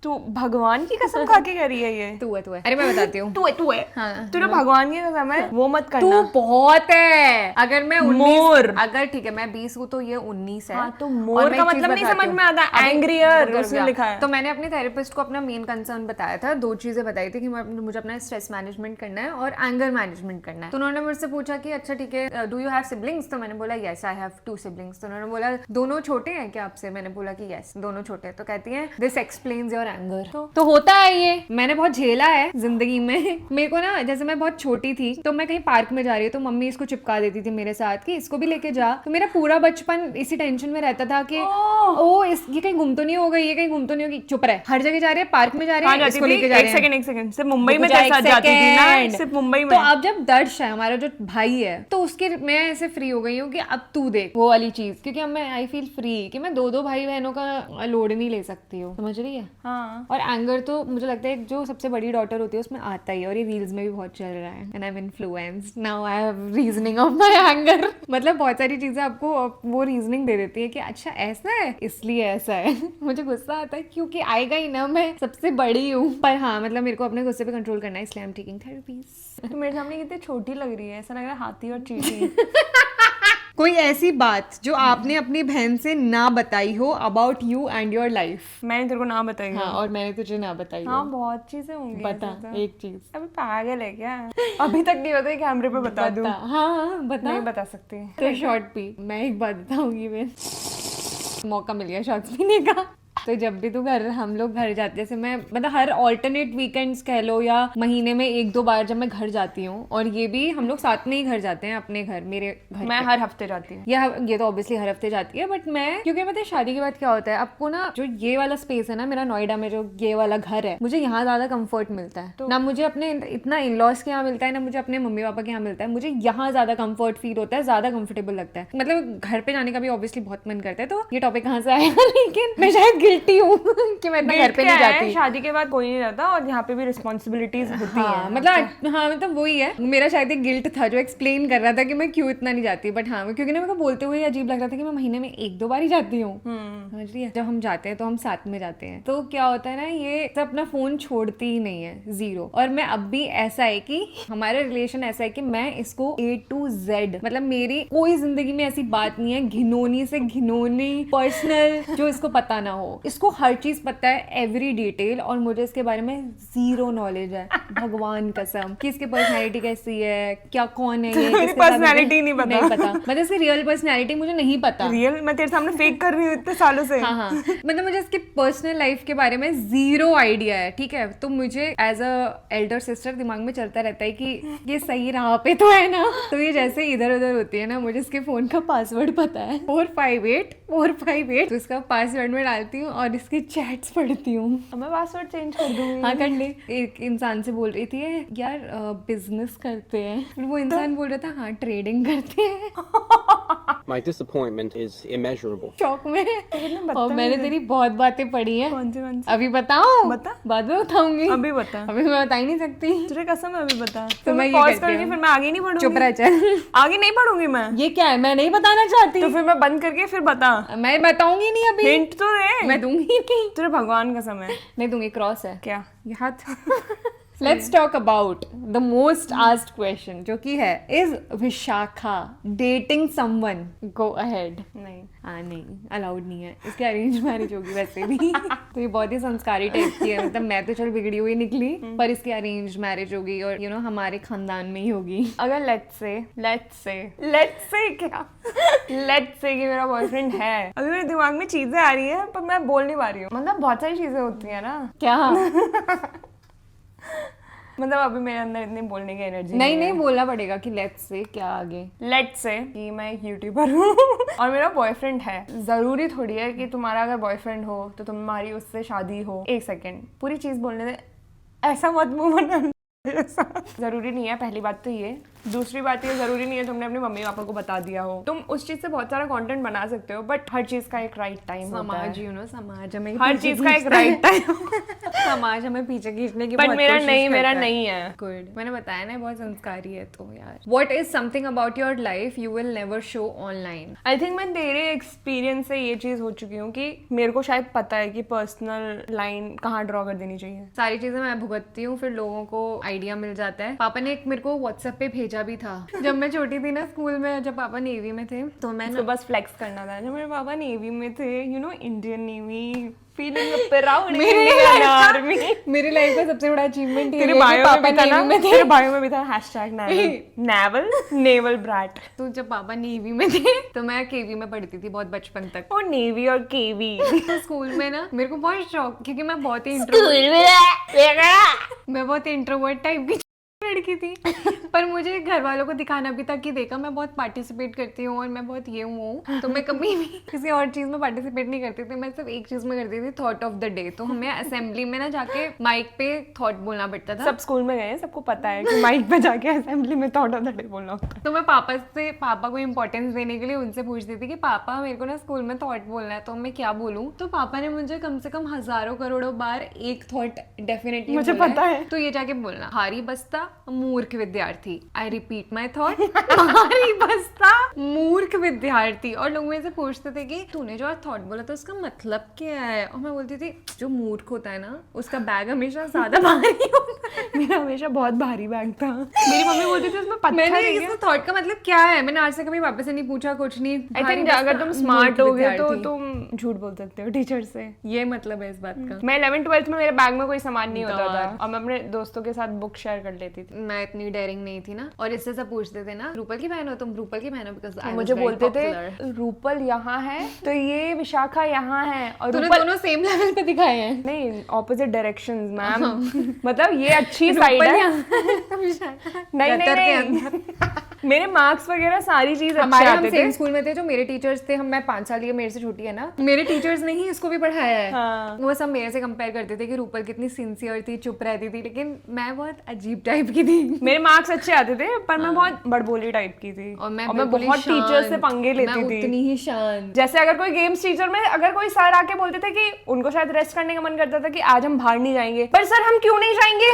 तू भगवान की कसम खा के करी है ये? तू है। अरे मैं बताती हूँ। तू है। हाँ। तूने भगवान की कसम है वो मत तू करना। बहुत है। अगर मैं 19 मोर। अगर ठीक है मैं 20 हूँ तो ये 19 है। हाँ, तो और मोर मैं का एक चीज मतलब नहीं बताती समझ हूँ। में आता। अभी एंग्रियर रुक उसने जा। लिखा है। तो मैंने अपने थेरेपिस्ट को अपना मेन कंसर्न बताया था, 2 चीजें बताई थी कि मुझे अपना स्ट्रेस मैनेजमेंट करना है और एंगर मैनेजमेंट करना है। तो उन्होंने मुझसे पूछा कि अच्छा ठीक है, डू यू हैव सिबलिंग्स? तो मैंने बोला यस आई हैव 2 सिबलिंग्स। तो उन्होंने बोला दोनों छोटे हैं क्या आपसे? मैंने बोला कि यस दोनों छोटे हैं। तो कहती है दिस एक्सप्लेन्स योर एंगर। तो होता है ये, मैंने बहुत झेला है जिंदगी में। मेरे को ना, जैसे मैं बहुत छोटी थी तो मैं कहीं पार्क में जा रही हूँ तो मम्मी इसको चिपका देती थी मेरे साथ कि इसको भी लेके जा। तो मेरा पूरा बचपन इसी टेंशन में रहता था कि ये कहीं गुम तो नहीं हो गई, ये कहीं गुम तो नहीं होगी। चुप रहे, हर जगह जा रहे हैं, पार्क में जा रहे हैं, इसको लेके जा रहे हैं। एक सेकंड सिर्फ मुंबई में तेरे साथ जाती थी ना, सिर्फ मुंबई में। तो अब जब दर्श है हमारा जो भाई है तो उसके मैं ऐसे फ्री हो गई हूँ कि अब तू देख वो वाली चीज, क्योंकि अब मैं आई फील फ्री कि मैं 2 भाई बहनों का लोड नहीं ले सकती हूँ, समझ रही है? हाँ। और एंगर तो मुझे लगता है जो सबसे बड़ी डॉटर होती है उसमें आता ही है, और ये रील्स में भी बहुत चल रहा है। And I am influenced now, I have reasoning of my anger. मतलब बहुत सारी चीजें आपको वो रीजनिंग दे देती है कि अच्छा ऐसा है इसलिए ऐसा है। मुझे गुस्सा आता है क्योंकि आएगा ही ना, मैं सबसे बड़ी हूँ। पर हाँ मतलब मेरे को अपने गुस्से पे कंट्रोल करना है, इसलिए आई एम टेकिंग थेरेपीज। तो मेरे सामने कितनी छोटी लग रही है, ऐसा लग रहा है हाथी और चींटी। कोई ऐसी बात जो आपने अपनी बहन से ना बताई हो about you and your life? मैंने तेरे को ना बताई। हाँ, और मैंने तुझे ना बताई हो। हाँ बहुत चीजें होंगी। बता ऐसे तो। एक चीज। अभी पागल है क्या? अभी तक नहीं होता, कैमरे पे बता दूं? हाँ बता। नहीं बता सकती। तो शॉर्ट पी। मैं एक बात बताऊंगी, मैं मौका मिल गया शॉर्ट्स पीने का। तो जब भी तू हम लोग घर जाते, जैसे मैं मतलब हर ऑल्टरनेट वीकेंड्स कह लो या महीने में 1-2 बार जब मैं घर जाती हूँ, और ये भी हम लोग साथ में ही घर जाते हैं अपने घर, मेरे घर। मैं हर हफ्ते जाती हूँ। ये तो ऑब्वियसली हर हफ्ते जाती है, बट मैं क्योंकि पता है शादी के बाद क्या होता है, आपको ना जो ये वाला स्पेस है ना मेरा नोएडा में, जो ये वाला घर है, मुझे यहाँ ज्यादा कंफर्ट मिलता है। तो ना मुझे अपने इतना इन लॉज के यहाँ मिलता है, ना मुझे अपने मम्मी पापा के यहाँ मिलता है। मुझे यहाँ ज्यादा कंफर्ट फील होता है, ज्यादा कंफर्टेबल लगता है। मतलब घर पे जाने का भी ऑब्वियसली बहुत मन करता है। तो ये टॉपिक कहाँ से आएगा, लेकिन मैं शायद गिल्टी हूँ कि मैं इतना घर पे नहीं जाती। शादी के बाद कोई नहीं रहता, और यहाँ पे भी रिस्पॉन्सिबिलिटीज होती हैं। मतलब वही है, मेरा शायद एक गिल्ट था जो एक्सप्लेन कर रहा था कि मैं क्यों इतना नहीं जाती। बट हाँ, क्योंकि ना मेरे को बोलते हुए अजीब लग रहा था कि मैं महीने में 1-2 बार ही जाती हूँ, समझ रही है? जब हम जाते हैं तो हम साथ में जाते हैं, तो क्या होता है ना, ये सब अपना फोन छोड़ती ही नहीं है, 0। और मैं अब भी ऐसा है कि हमारा रिलेशन ऐसा है कि मैं इसको A to Z, मतलब मेरी कोई जिंदगी में ऐसी बात नहीं है घिनौनी से घिनौनी पर्सनल जो इसको पता ना हो। इसको हर चीज पता है, एवरी डिटेल, और मुझे इसके बारे में 0 नॉलेज है, भगवान कसम, कि इसकी पर्सनैलिटी कैसी है, क्या कौन है ये, पर्सनैलिटी नहीं पता। मतलब इसकी रियल पर्सनैलिटी मुझे नहीं पता। रियल मैं तेरे सामने फेक कर रही हूँ इतने सालों से। हाँ मतलब मुझे इसकी पर्सनल लाइफ के बारे में 0 आइडिया है, ठीक है? तो मुझे एज अ एल्डर सिस्टर दिमाग में चलता रहता है कि ये सही राह पे तो है ना। तो ये जैसे इधर उधर होती है ना, मुझे इसके फोन का पासवर्ड पता है, 458 तो इसका पासवर्ड में डालती हूँ और इसके चैट्स पढ़ती हूँ। अब मैं पासवर्ड चेंज कर दूंगी। हाँ कर ले। एक इंसान से बोल रही थी यार बिजनेस करते हैं, फिर वो इंसान बोल रहा था हाँ ट्रेडिंग करते हैं। My disappointment is immeasurable. शौक में। और मैंने तेरी बहुत बातें पढ़ी हैं। कौन सी? अभी बताऊं? बता। बाद में बताऊंगी। अभी बता। अभी मैं बता ही नहीं सकती। तुझे कसम है, अभी बता। तो मैं ये पॉज कहती करूंगी, हूँ। फिर मैं आगे नहीं बढ़ूंगी। चुप रह चल। आगे नहीं बढ़ूंगी मैं। ये क्या है, मैं नहीं बताना चाहती। तो फिर मैं बंद करके फिर बता। मैं बताऊंगी नहीं अभी। हिंट तो दे। मैं दूंगी नहीं। तुझे भगवान कसम है। नहीं दूंगी, क्रॉस है क्या? ये हाथ। Let's talk about the most asked question, जो कि है is Vishakha dating someone? Go ahead. नहीं। हाँ नहीं, अलाउड नहीं है। इसकी अरेंज मैरिज होगी वैसे भी। तो ये बहुत ही संस्कारी टाइप की है, मतलब मैं तो चल बिगड़ी हुई निकली, पर इसकी अरेंज मैरिज होगी और यू नो हमारे खानदान में ही होगी। अगर लेट्स से क्या लेट्स से कि मेरा बॉयफ्रेंड है, अभी मेरे दिमाग में चीजें आ रही है पर मैं बोल नहीं पा रही हूँ। मतलब बहुत सारी चीजें होती है ना। क्या? मतलब अभी मेरे अंदर इतनी बोलने की एनर्जी नहीं बोलना पड़ेगा कि लेट्स से क्या आगे। लेट्स से कि मैं एक यूट्यूबर हूँ और मेरा बॉयफ्रेंड है। जरूरी थोड़ी है कि तुम्हारा अगर बॉयफ्रेंड हो तो तुम्हारी उससे शादी हो। एक सेकेंड, पूरी चीज बोलने दे, ऐसा मत मुंह बनाना। जरूरी नहीं है, पहली बात तो ये। दूसरी बात ये, जरूरी नहीं है तुमने अपने मम्मी पापा को बता दिया हो। तुम उस चीज से बहुत सारा कंटेंट बना सकते हो, बट हर चीज का एक राइट टाइम होता है। समाज, यू नो, समाज हमें हर चीज का एक राइट टाइम। समाज हमें पीछे खींचने की बट बहुत मेरा कोशिश नहीं, मेरा करता है। नहीं है। गुड, मैंने बताया ना बहुत संस्कारी है तो यार। What is something about your life you will never show online? I think मैं तेरे एक्सपीरियंस से ये चीज हो चुकी हूँ कि मेरे को शायद पता है कि पर्सनल लाइन कहाँ ड्रॉ कर देनी चाहिए। सारी चीजें मैं भुगतती हूँ, फिर लोगों को आइडिया मिल जाता है। पापा ने एक मेरे को व्हाट्सएप पे भेजा भी था जब मैं छोटी थी ना, स्कूल में, जब पापा नेवी में थे, तो मैं तो बस फ्लेक्स करना था। जब मेरे पापा नेवी में थे, you know, Indian navy, feeling proud Indian army. मेरी लाइफ का सबसे बड़ा अचीवमेंट तेरे बायो में भी था ना, तेरे बायो में भी था #नेवल नेवल ब्रैट। तो जब पापा नेवी में थे तो मैं केवी में पढ़ती थी बहुत बचपन तक। और नेवी और केवी तो स्कूल में ना मेरे को बहुत शौक, क्योंकि मैं बहुत ही इंट्रोवर्ट टाइप की लड़की थी पर मुझे घर वालों को दिखाना भी था कि देखा मैं बहुत पार्टिसिपेट करती हूँ और मैं बहुत ये हूँ। तो मैं कभी भी किसी और चीज में पार्टिसिपेट नहीं करती थी, मैं सिर्फ एक चीज में करती थी, थॉट ऑफ द डे। तो हमें असेंबली में ना जाके माइक पे थॉट बोलना पड़ता था। सब स्कूल में गए हैं, सबको पता है कि माइक पे जाके असेंबली में थॉट ऑफ द डे बोलना होता है। तो मैं पापा को इम्पोर्टेंस देने के लिए उनसे पूछती थी कि पापा मेरे को ना स्कूल में थॉट बोलना है, तो मैं क्या बोलूँ? तो पापा ने मुझे कम से कम हजारों करोड़ों बार एक थॉट डेफिनेटली मुझे पता है। तो ये जाके बोलना, हारी बस्ता मूर्ख विद्यार्थी। आई रिपीट माई थॉट, हारी बस्ता मूर्ख विद्यार्थी। और लोग मेरे से पूछते थे कि तूने जो आज थॉट बोला था उसका मतलब क्या है? और मैं बोलती थी जो मूर्ख होता है ना उसका बैग हमेशा ज्यादा भारी होता है। मेरा हमेशा बहुत भारी बैग था। मेरी मम्मी बोलती थी उसमें पत्थर मैंने है क्या? इसको थॉट का मतलब क्या है मैंने आज से कभी वापस से नहीं पूछा, कुछ नहीं। आई थिंक अगर तुम स्मार्ट होगे तो तुम झूठ बोल सकते हो टीचर से। ये मतलब है इस बात का। मैं 11th-12th में मेरे बैग में कोई सामान नहीं होता था और मैं अपने दोस्तों के साथ बुक शेयर कर लेती थी। मैं इतनी डेयरिंग नहीं थी ना। और इससे सब पूछते थे ना, रूपल की बहन हो तुम? रूपल की बहन हो? बिकॉज़ आई मुझे बोलते थे रूपल यहाँ है तो ये विशाखा यहाँ है, और तूने रूपल दोनों सेम लेवल पे दिखाए हैं। नहीं, ऑपोजिट डायरेक्शंस मैम। मतलब ये अच्छी साइड है। नहीं मेरे मार्क्स वगैरह सारी चीज अच्छे हमारे हम आते सेम थे। स्कूल में थे। जो मेरे टीचर्स थे, मैं 5 साल, ये मेरे से छोटी है ना, मेरे टीचर्स ने ही इसको भी पढ़ाया है। हाँ। वो सब मेरे से कंपेयर करते थे कि रूपल कितनी सिंसियर थी, चुप रहती थी, लेकिन मैं बहुत अजीब टाइप की थी। मेरे मार्क्स अच्छे आते थे पर मैं बहुत बड़बोली टाइप की थी और मैं बहुत टीचर से पंगे लेती मैं थी। उतनी ही शांत। जैसे अगर कोई गेम्स टीचर में अगर कोई सर आके बोलते थे कि उनको शायद रेस्ट करने का मन करता था कि आज हम बाहर नहीं जाएंगे, पर सर हम क्यों नहीं जाएंगे?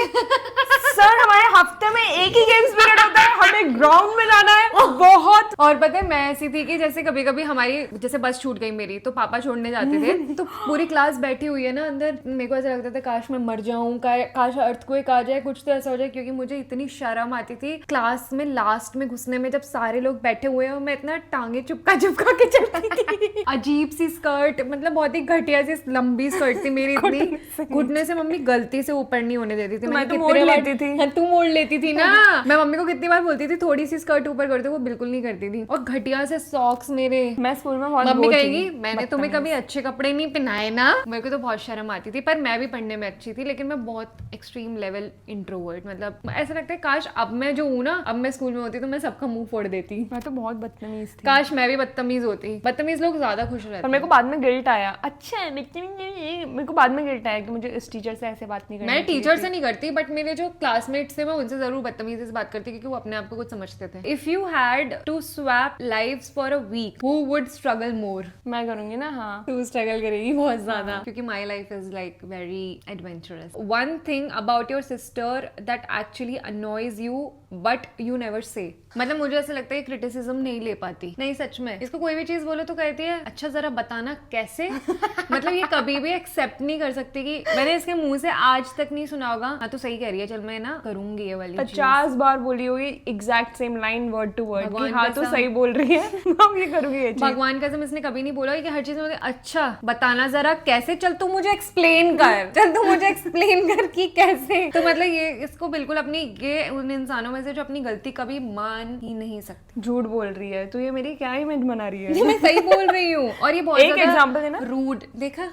सर हमारे हफ्ते में एक ही गेम्स पीरियड होता है, हमें ग्राउंड में जाना है बहुत। और पता है मैं ऐसी थी कि जैसे कभी कभी हमारी जैसे बस छूट गई मेरी, तो पापा छोड़ने जाते थे तो पूरी क्लास बैठी हुई है ना अंदर, मेरे को ऐसा लगता था काश मैं मर जाऊं, काश अर्थक्वेक आ जाए, कुछ तो ऐसा हो जाए, क्योंकि मुझे इतनी शर्म आती थी क्लास में लास्ट में घुसने में, जब सारे लोग बैठे हुए हैं और मैं इतना टांगे चिपका के चलती थी। अजीब सी स्कर्ट, मतलब बहुत ही घटिया सी लंबी स्कर्ट थी मेरी, इतनी घुटने से मम्मी गलती से ऊपर नहीं होने देती थी। मैं तो कितने मोड़ बार- लेती थी। हाँ, तू मोड़ लेती थी ना। मैं मम्मी को कितनी बार बोलती थी थोड़ी सी स्कर्ट ऊपर कर दो, वो बिल्कुल नहीं करती थी। और घटिया से सॉक्स मेरे। मैं स्कूल में बहुत मम्मी वो थी, कहेगी मैंने तुम्हें कभी अच्छे कपड़े नहीं पहनाए ना। मेरे को तो बहुत शर्म आती थी, पर मैं भी पढ़ने में अच्छी थी, लेकिन मैं बहुत एक्सट्रीम लेवल इंट्रोवर्ट, मतलब ऐसा लगता है काश अब मैं जो हूँ ना, अब मैं स्कूल में होती तो मैं सबका मुंह फोड़ देती। मैं तो बहुत बदतमीज थी। काश मैं भी बदतमीज होती। बदतमीज लोग ज्यादा खुश रहते पर मेरे को बाद में गिल्ट आया, अच्छा है मेरे को बाद में गिल्ट आया कि मुझे इस टीचर से ऐसे बात नहीं करनी मैं चाहिए टीचर थी। से नहीं करती, बट मेरे जो क्लासमेट्स थे मैं उनसे जरूर बदतमीजी से बात करती, क्योंकि वो अपने आप को कुछ समझते थे। If you had to swap lives for a week, who would struggle more? मैं करूंगी ना। हाँ, तू स्ट्रगल करेगी बहुत ज्यादा, क्योंकि my life is like very adventurous. One thing about your sister that actually annoys you but you never say. मतलब मुझे ऐसा लगता है क्रिटिसिज्म नहीं ले पाती। नहीं सच में, इसको कोई भी चीज बोलो तो कहती है अच्छा जरा बताना कैसे। मतलब ये कभी भी एक्सेप्ट नहीं कर सकती कि मैंने इसके मुंह से आज तक नहीं सुना होगा हाँ तो सही कह रही है, चल मैं ना करूंगी ये वाली 50 बार बोली होगी exact same line word to word कि भगवान हाँ तो कसम। सही बोल रही है। अब ये करूंगी ये चीज। भगवान कसम इसने कभी नहीं बोला कि हर चीज में अच्छा बताना जरा कैसे, चल तू मुझे एक्सप्लेन कर, चल तू मुझे एक्सप्लेन कर कि कैसे। तो मतलब ये इसको बिल्कुल अपनी, ये उन इंसानों में से जो अपनी गलती कभी मान ही नहीं सकती। झूठ बोल रही है तो ये मेरी क्या इमेज बना रही है? ये मैं सही बोल रही हूँ। और ये बहुत एक एग्जांपल देना। रूड देखा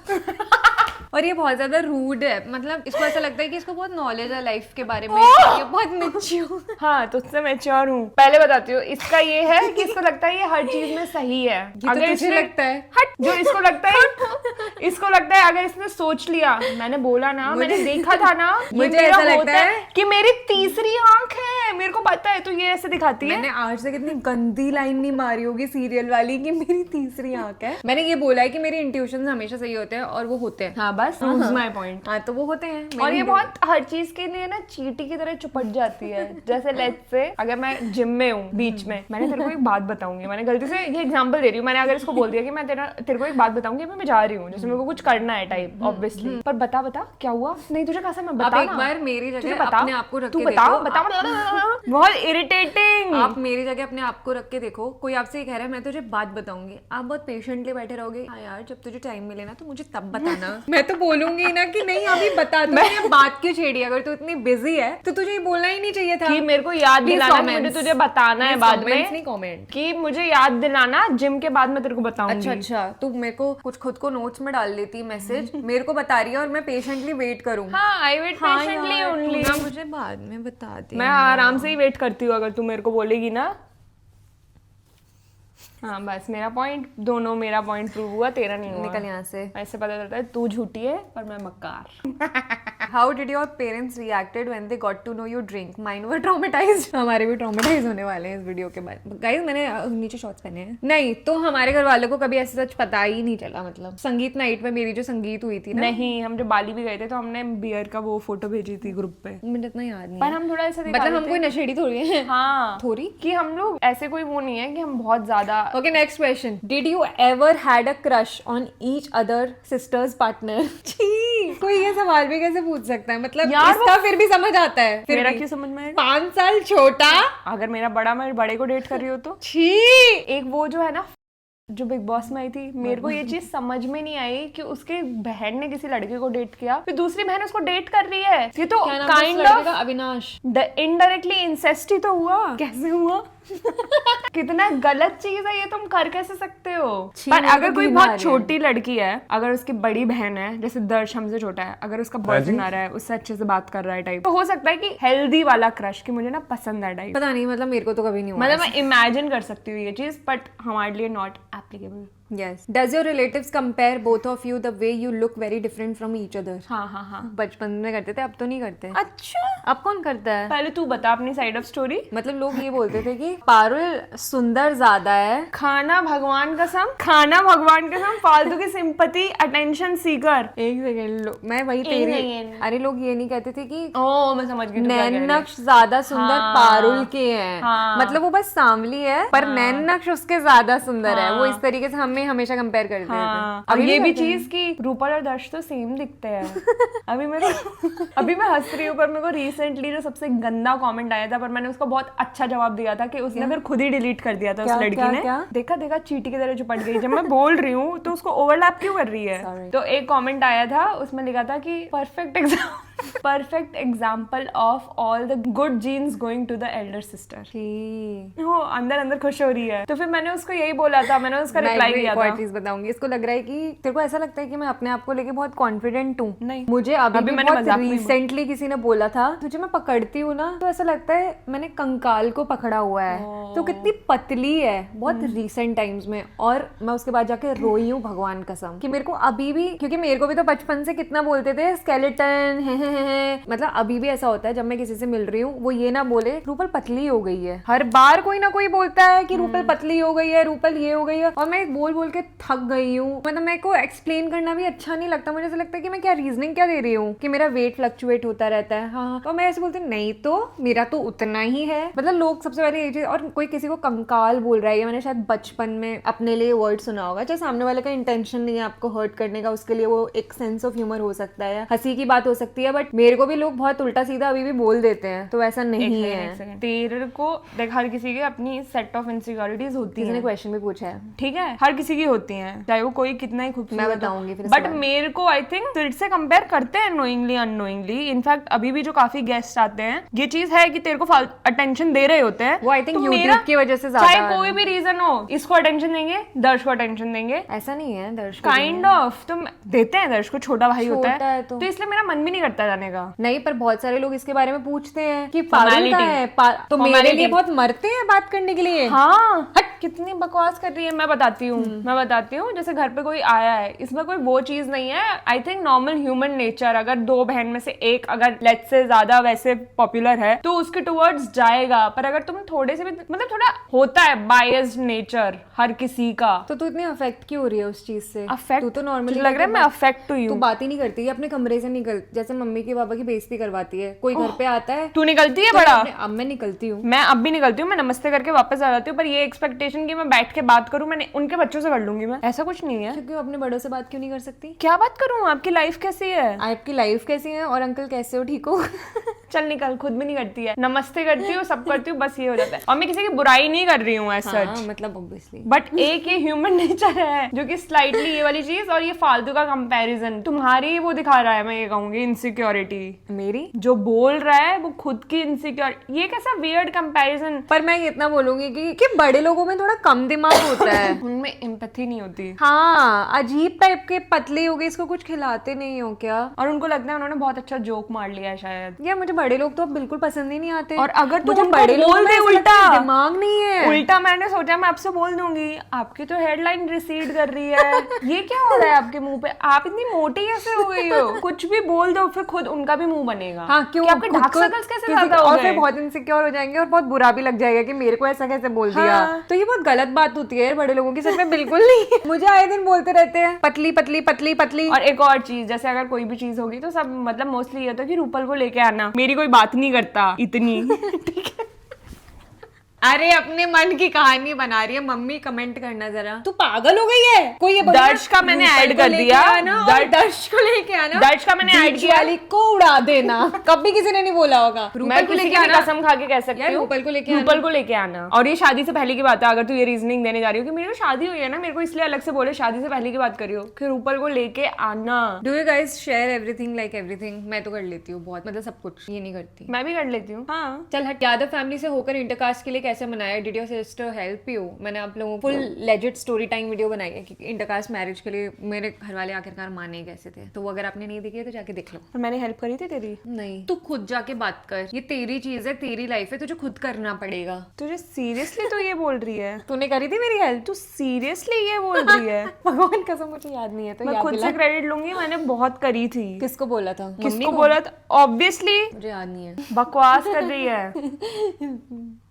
और ये बहुत ज्यादा रूड है, मतलब इसको ऐसा लगता है कि इसको बहुत नॉलेज है लाइफ के बारे में, ये बहुत मैच्योर। हाँ तुझसे मैच्योर हूँ। पहले बताती हूँ, इसका ये है कि इसको लगता है ये हर चीज में सही है। अगर तुझे इसने- लगता है हट, जो इसको लगता है इसको लगता है अगर इसने सोच लिया, मैंने बोला ना, मैंने देखा था ना, ये मुझे मेरा ऐसा लगता होता है कि मेरी तीसरी आंख है, मेरे को पता है, तो ये ऐसे दिखाती है। मैंने आज से कितनी गंदी लाइन नहीं मारी होगी सीरियल वाली कि मेरी तीसरी आंख है। मैंने ये बोला है कि मेरे इंट्यूशन हमेशा सही होते हैं और वो होते हैं। हाँ बस proves my point। हाँ तो वो होते हैं। और ये बहुत हर चीज के लिए ना चींटी की तरह चुपट जाती है। जैसे लेट्स से अगर मैं जिम में हूँ बीच में, मैंने तेरे को एक बात बताऊंगी, मैंने गलती से ये एग्जांपल दे रही हूँ, मैंने अगर इसको बोल दिया कि मैं तेरे को एक बात बताऊंगी, मैं जा रही हूँ, जैसे मेरे को कुछ करना है टाइप ऑब्वियसली, पर बता क्या हुआ, नहीं तुझे कैसा, मैं आप बता एक बार मेरी तुझे जगह बता, अपने आप को रख तू के बता देखो। बता बहुत इरिटेटिंग। आप मेरी जगह अपने आप को रख के देखो, कोई आपसे ये कह रहा है मैं तुझे बात बताऊंगी, आप बहुत पेशेंटली बैठे रहोगे, हाँ यार जब तुझे टाइम मिले ना तो मुझे तब बताना। मैं तो बोलूंगी ना कि नहीं अभी बता, तूने बात क्यों छेड़ी, अगर तू इतनी बिजी है तो तुझे ये बोलना ही नहीं चाहिए था कि मेरे को याद Please दिलाना कि comments. मुझे तुझे बताना है बाद Comments में, नहीं कमेंट। कि मुझे याद दिलाना जिम के बाद मैं तेरे को बताऊंगी। अच्छा तू मेरे को कुछ खुद को नोट्स में डाल देती मैसेज, मेरे को बता रही है और मैं पेशेंटली वेट करूँ। हाँ आई वेट पेशेंटली ओनली। मुझे बाद में बता दे। मैं आराम से ही वेट करती हूँ अगर तू मेरे को बोलेगी ना। हाँ बस मेरा पॉइंट, दोनों मेरा पॉइंट प्रूव हुआ, तेरा नहीं हुआ। निकल यहाँ से। ऐसे पता चलता है तू झूठी है और मैं मक्कार। How did your parents reacted when they got to know you drink? Mine were traumatized. हमारे भी ट्रॉमेटाइज होने वाले हैं इस वीडियो के बाद। गाइस मैंने नीचे शॉर्ट्स पहने हैं। नहीं तो हमारे घर वालों को कभी ऐसे सच पता ही नहीं चला, मतलब संगीत नाइट में मेरी जो संगीत हुई थी ना, नहीं हम जब बाली भी गए थे तो हमने बियर का वो फोटो भेजी थी ग्रुप पे, मुझे इतना याद नहीं पर है। हम थोड़ा ऐसे दिखा मतलब रहे हम थे। कोई नशेड़ी थोड़ी है। हाँ थोड़ी कि हम लोग ऐसे कोई वो नहीं है कि हम बहुत ज्यादा। Okay next question, did you ever had a crush on each other sisters partner? छी कोई ये सवाल भी कैसे पूछ सकता है, मतलब यार इसका फिर भी समझ आता है। फिर मेरा भी। क्यों समझ में आएगा? 5 साल छोटा। अगर मेरा बड़ा मैं बड़े को डेट कर रही हो तो छी एक वो जो है ना जो बिग बॉस में आई थी, मेरे को ये चीज समझ में नहीं आई कि उसके बहन ने किसी लड़के को डेट किया, फिर दूसरी बहन उसको डेट कर रही है, ये तो kind of Avinash indirectly incest ही तो हुआ। कैसे हुआ? कितना गलत चीज है ये, तुम कर कैसे सकते हो? पर अगर कोई बहुत छोटी लड़की है, अगर उसकी बड़ी बहन है, जैसे दर्श हमसे छोटा है, अगर उसका बॉयफ्रेंड आ रहा है, उससे अच्छे से बात कर रहा है टाइप, तो हो सकता है कि हेल्दी वाला क्रश कि मुझे ना पसंद है टाइप। पता नहीं, मतलब मेरे को तो कभी नहीं हुआ। मतलब मैं इमेजिन कर सकती हूँ ये चीज, बट हमारे लिए not applicable. Yes. Does your relatives compare both of you the way you look very different from each other? हाँ हाँ हाँ। बचपन में करते थे, अब तो नहीं करते। अच्छा अब कौन करता है? पहले तू बता अपनी साइड ऑफ स्टोरी। मतलब लोग ये बोलते थे कि पारुल सुंदर ज्यादा है। खाना भगवान कसम, खाना भगवान कसम, फालतू की सिंपैथी, अटेंशन सीकर। एक सेकंड, मैं वही नहीं, तेरी नहीं। अरे लोग ये नहीं कहते थे कि ओ मैं समझ गई तू क्या कह रही है। नैन नक्श ज्यादा सुंदर हाँ, पारुल के हैं। हाँ, मतलब वो बस सांवली है पर नैन नक्श उसके ज्यादा सुंदर है। वो इस तरीके से हमें हमेशा कंपेयर करते हाँ, थे। और अभी ये भी करते हैं? चीज कि रूपल और दर्श तो सेम दिखते हैं। अभी अभी मैं हंस रही हूँ, पर मेरे को रिसेंटली जो सबसे गंदा कमेंट आया था, पर मैंने उसको बहुत अच्छा जवाब दिया था कि उसने फिर खुद ही डिलीट कर दिया था उस लड़की ने। देखा चींटी की तरह चुपट गई। जब मैं बोल रही हूँ तो उसको ओवरलैप क्यों कर रही है? तो एक कमेंट आया था, उसमें लिखा था कि perfect example of all the good genes going to the elder sister. वो अंदर खुश हो रही है। तो फिर मैंने उसको यही बोला था, मैंने उसका रिप्लाई किया था। चीज बताऊंगी, इसको लग रहा है कि तेरे को ऐसा लगता है कि मैं अपने आप को लेके बहुत कॉन्फिडेंट हूँ। नहीं, मुझे अभी मैंने बहुत मजाक में रिसेंटली किसी ने बोला था तुझे मैं पकड़ती हूँ ना तो ऐसा लगता है मैंने कंकाल को पकड़ा हुआ है। तो कितनी पतली है बहुत रिसेंट टाइम्स में। और मैं उसके बाद जाके रोई हूँ भगवान कसम कि मेरे को अभी भी, क्योंकि मेरे को भी तो बचपन से कितना बोलते थे स्केलेटन है। मतलब अभी भी ऐसा होता है जब मैं किसी से मिल रही हूँ वो ये ना बोले रूपल पतली हो गई है। हर बार कोई ना कोई बोलता है कि रूपल पतली हो गई है, रूपल ये हो गई है, और मैं बोल बोल के थक गई हूँ। मतलब मेरे को एक्सप्लेन करना भी अच्छा नहीं लगता। मुझे ऐसा लगता है कि मैं क्या रीजनिंग क्या दे रही हूँ कि मेरा वेट फ्लक्चुएट होता रहता है। हाँ, और मैं ऐसे बोलती नहीं तो मेरा तो उतना ही है। मतलब लोग सबसे पहले ये चीज, और कोई किसी को कंकाल बोल रहा है, मैंने शायद बचपन में अपने लिए वर्ड सुना होगा, चाहे सामने वाले का इंटेंशन नहीं है आपको हर्ट करने का, उसके लिए वो एक सेंस ऑफ ह्यूमर हो सकता है, हंसी की बात हो सकती है, बट मेरे को भी लोग बहुत उल्टा सीधा अभी भी बोल देते हैं, तो ऐसा नहीं है। तेरे को देख, हर किसी की अपनी सेट ऑफ इनसिक्योरिटीज होती किसी ने है, क्वेश्चन भी पूछा है, ठीक है, हर किसी की होती हैं, चाहे वो कोई कितना ही खूबसूरत मैं बताऊंगी फिर बट मेरे को आई थिंक तेरे से कंपेयर करते हैं नोइंगली अननोइंगली। इनफैक्ट अभी भी जो काफी गेस्ट आते हैं, ये चीज है कि तेरे को अटेंशन दे रहे होते हैं, वो आई थिंक तो यूट्यूब मेरा- की वजह से ज्यादा चाहे कोई भी रीजन हो, इसको अटेंशन देंगे, दर्श को अटेंशन देंगे, ऐसा नहीं है। दर्श काइंड ऑफ तुम देते हैं, दर्श को छोटा भाई होता छोटा है है तो इसलिए मेरा मन भी नहीं करता जाने का। नहीं, पर बहुत सारे लोग इसके बारे में पूछते हैं कि पागल का है तो मेरे Formality। लिए बहुत मरते हैं बात करने के लिए। हाँ, हट कितनी बकवास कर रही है। मैं बताती हूँ जैसे घर पे कोई आया है, इसमें कोई वो चीज नहीं है। I think normal human nature, अगर दो बहन में से एक अगर लेट्स से ज्यादा वैसे पॉपुलर है तो उसके टुवर्ड्स जाएगा, पर अगर तुम थोड़े से भी मतलब थोड़ा होता है बायस्ड नेचर हर किसी का, तो तू इतनी अफेक्ट क्यों हो रही है उस चीज से? अफेक्ट तू तो नॉर्मली लग रहा है मैं अफेक्ट हुई तू हूँ। बात ही नहीं करती है, अपने कमरे से निकल, जैसे मम्मी के पापा की बेइज्जती करवाती है, कोई घर पे आता है तू निकलती है तो बड़ा, अब मैं निकलती हूँ। मैं अब भी निकलती हूँ, मैं नमस्ते करके वापस आ जाती हूँ, पर ये एक्सपेक्टेशन कि मैं बैठ के बात करूँ, मैंने उनके बच्चों से कर लूंगी, मैं ऐसा कुछ नहीं है। क्योंकि अपने बड़ों से बात क्यों नहीं कर सकती? क्या बात करूँ, आपकी लाइफ कैसी है? आपकी लाइफ कैसी है और अंकल कैसे हो, ठीक हो? चल निकल, खुद भी नहीं करती है, नमस्ते करती हूँ, सब करती हूँ, बस ये हो जाता है। और मैं किसी की बुराई नहीं कर रही हूँ ऐसा, हाँ, मतलब ऑब्वियसली, बट एक ये ह्यूमन नेचर है जो कि स्लाइटली ये वाली चीज और ये फालतू का कंपैरिजन तुम्हारी वो दिखा रहा है। मैं ये कहूंगी इनसिक्योरिटी मेरी जो बोल रहा है वो खुद की इनसिक्योर, ये कैसा वियर्ड कंपैरिजन। पर मैं इतना बोलूंगी कि बड़े लोगों में थोड़ा कम दिमाग होता है। उनमें एम्पैथी नहीं होती, हाँ, अजीब टाइप के पतले हो गए, इसको कुछ खिलाते नहीं हो क्या? और उनको लगता है उन्होंने बहुत अच्छा जोक मार लिया है शायद। या मुझे बड़े लोग तो अब बिल्कुल पसंद ही नहीं आते। और अगर तू मुझे उनको बड़े लोगों बोल में दे ऐसा लगता है उल्टा, दिमाग नहीं है। उल्टा मैंने सोचा मैं आपसे बोल दूंगी, आपकी तो हेडलाइन रिसीड कर रही है, ये क्या हो रहा है आपके मुंह पे, आप इतनी मोटी कैसे हो गई हो? कुछ भी बोल दो फिर खुद उनका भी मुंह बनेगा। हाँ, क्यों? कि आपके खुद डार्क को सर्कल्स कैसे किसी- ज्यादा हो और गए? फिर बहुत इनसिक्योर हो जाएंगे और बहुत बुरा भी लग जाएगा कि मेरे को ऐसा कैसे बोल दिया। हाँ। तो ये बहुत गलत बात होती है यार बड़े लोगों की, सच में बिल्कुल नहीं। मुझे आए दिन बोलते रहते हैं पतली पतली पतली पतली। और एक और चीज, जैसे अगर कोई भी चीज होगी तो सब मतलब मोस्टली ये होता है कि रूपल को लेके आना, मेरी कोई बात नहीं करता इतनी। ठीक है, अरे अपने मन की कहानी बना रही है मम्मी, कमेंट करना जरा। तू पागल हो गई है? कोई ये बोलेगा, दर्श का मैंने रूपल ऐड को कर लेके दिया, आना और दर्श को लेके आना, दर्श का मैंने ऐड बीच किया, वाली को उड़ा देना। कभी किसी ने नहीं बोला होगा मैं रूपल को किसी लेके की भी आना। कसम खा के कह सकती यार, हूँ रूपल को लेके आना। रूपल को लेके आना। और ये शादी से पहले की बात है, अगर तू ये रीजनिंग देने जा रही हो कि मेरी तो शादी हुई है ना, मेरे को इसलिए अलग से बोले शादी से पहले की बात करी हो, कि रूपल को लेके आना। Do you guys share everything like everything? मैं तो कर लेती हूँ बहुत, मतलब सब कुछ, ये नहीं करती। मैं भी कर लेती हूँ। हाँ, चल हट। यादव फैमिली से होकर इंटरकास्ट के लिए कैसे मनाया? Did your sister help you? मैंने आप लोगों को full legit story time video बनाई है कि इंटरकास्ट मैरिज के लिए मेरे घर वाले आखिरकार माने कैसे थे, तो वो अगर आपने नहीं देखी है तो जाके देख लो। और मैंने हेल्प करी थी तेरी। नहीं, तू खुद जाके बात कर, ये तेरी चीज है, तेरी लाइफ है, तुझे खुद करना पड़ेगा। तुझे सीरियसली तो ये बोल रही है? तूने करी थी मेरी हेल्प? तू सीरियसली ये बोल रही है? भगवान कसम मुझे याद नहीं है, तो मैं याद खुद दिला। से क्रेडिट लूंगी, मैंने बहुत करी थी। किसको बोला था? मम्मी किसको को? बोला था? ऑब्वियसली मुझे याद नहीं है। बकवास कर रही है।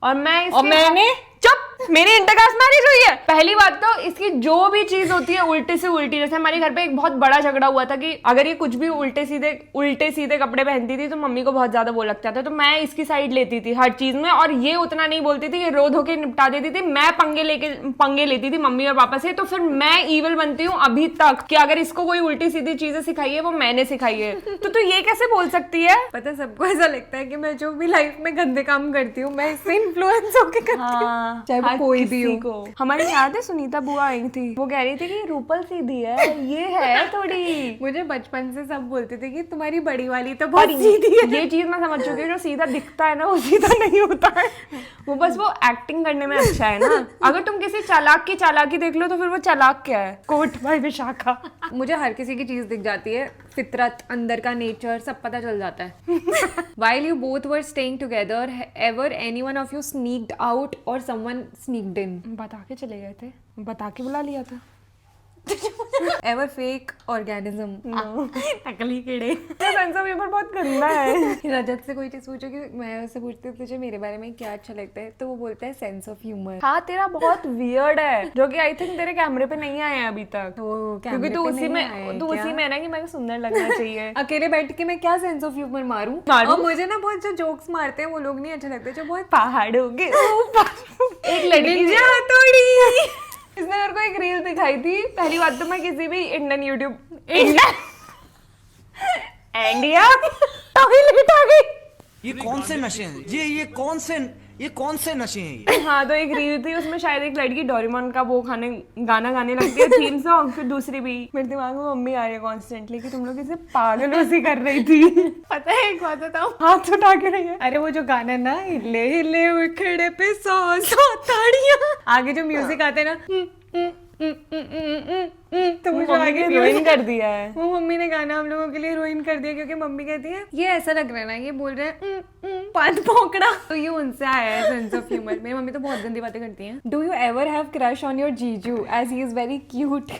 और मैं और मैंने चुप, मेरी इंटरकास्ट मैरिज हुई है। पहली बात तो इसकी जो भी चीज होती है उल्टे से उल्टी, जैसे हमारे घर पे एक बहुत बड़ा झगड़ा हुआ था कि अगर ये कुछ भी उल्टे सीधे कपड़े पहनती थी तो मम्मी को बहुत ज्यादा वो लगता था, तो मैं इसकी साइड लेती थी हर चीज में, और ये उतना नहीं बोलती थी, ये रो धो के निपटा देती थी। मैं पंगे लेती थी मम्मी और पापा से, तो फिर मैं ईविल बनती हूँ अभी तक कि अगर इसको कोई उल्टी सीधी चीजें सिखाई है वो मैंने सिखाई है, तो तू ये कैसे बोल सकती है? पता है, सबको ऐसा लगता है कि मैं जो भी लाइफ में गंदे काम करती हूँ मैं इससे इन्फ्लुएंस होके करती हूँ, चाहे वो हर कोई भी किसी हो। को। हमारी याद है सुनीता बुआ आई थी, वो कह रही थी कि रूपल सीधी है, ये है थोड़ी। मुझे बचपन से सब बोलते थे कि तुम्हारी बड़ी वाली तो और बहुत सीधी है। ये चीज मैं समझ चुकी हूँ, जो सीधा दिखता है ना वो सीधा नहीं होता है, वो बस वो एक्टिंग करने में अच्छा है ना। अगर तुम किसी चालाक की चालाकी देख लो तो फिर वो चालाक क्या है? कोट भाई विशाखा। मुझे हर किसी की चीज दिख जाती है, फितरत, अंदर का नेचर सब पता चल जाता है। While you both were staying together, ever anyone of you sneaked out or someone sneaked in? बता के चले गए थे, बता के बुला लिया था। Ever fake organism? नकली कीड़े। सेंस ऑफ ह्यूमर बहुत गंदा है। रजत से कोई चीज पूछो कि मैं उससे पूछती हूँ तुझे मेरे बारे में क्या अच्छा लगता है, तो वो बोलता है सेंस ऑफ ह्यूमर। हाँ, तेरा बहुत वियर्ड है, जो कि आई थिंक तेरे कैमरे पे नहीं आया है अभी तक, क्योंकि तू उसी में है ना कि मैं सुंदर लगना चाहिए। अकेले बैठ के मैं क्या सेंस ऑफ ह्यूमर मारूं? और मुझे ना बहुत जो जोक्स मारते हैं वो लोग नहीं अच्छे लगते, जो बहुत पहाड़ों के ऊपर एक लड़की थोड़ी इसने मेरे को एक रील दिखाई थी। पहली बात तो मैं किसी भी इंडियन इंडिया टॉयलेट आ गई। ये कौन से नशे हैं ये कौन से नशे हैं ये? हाँ तो एक रील थी उसमें शायद एक लड़की डोरेमोन का वो गाना गाने लगती है थीम सॉन्ग, फिर दूसरी भी मेरे दिमाग में मम्मी आ रही है कॉन्स्टेंटली कि तुम लोग इसे पागलों सी कर रही थी। पता है एक बात बताऊं, हाथ उठा के रही है। अरे वो जो गाना ना हिले हिले उखड़े पे 100 ताड़ियां, आगे जो म्यूजिक आते हैं ना तो मुझे आगे हीरोइन कर दिया है। वो मम्मी ने गाना हम लोगों के लिए हीरोइन कर दिया क्योंकि मम्मी कहती है ये ऐसा लग रहा है ना, ये बोल रहे हैं पान पोकड़ा, तो ये उनसे आया है सेंस ऑफ ह्यूमर। मेरी मम्मी तो बहुत गंदी बातें करती हैं। Do you ever have crush on your जीजू as he is very cute?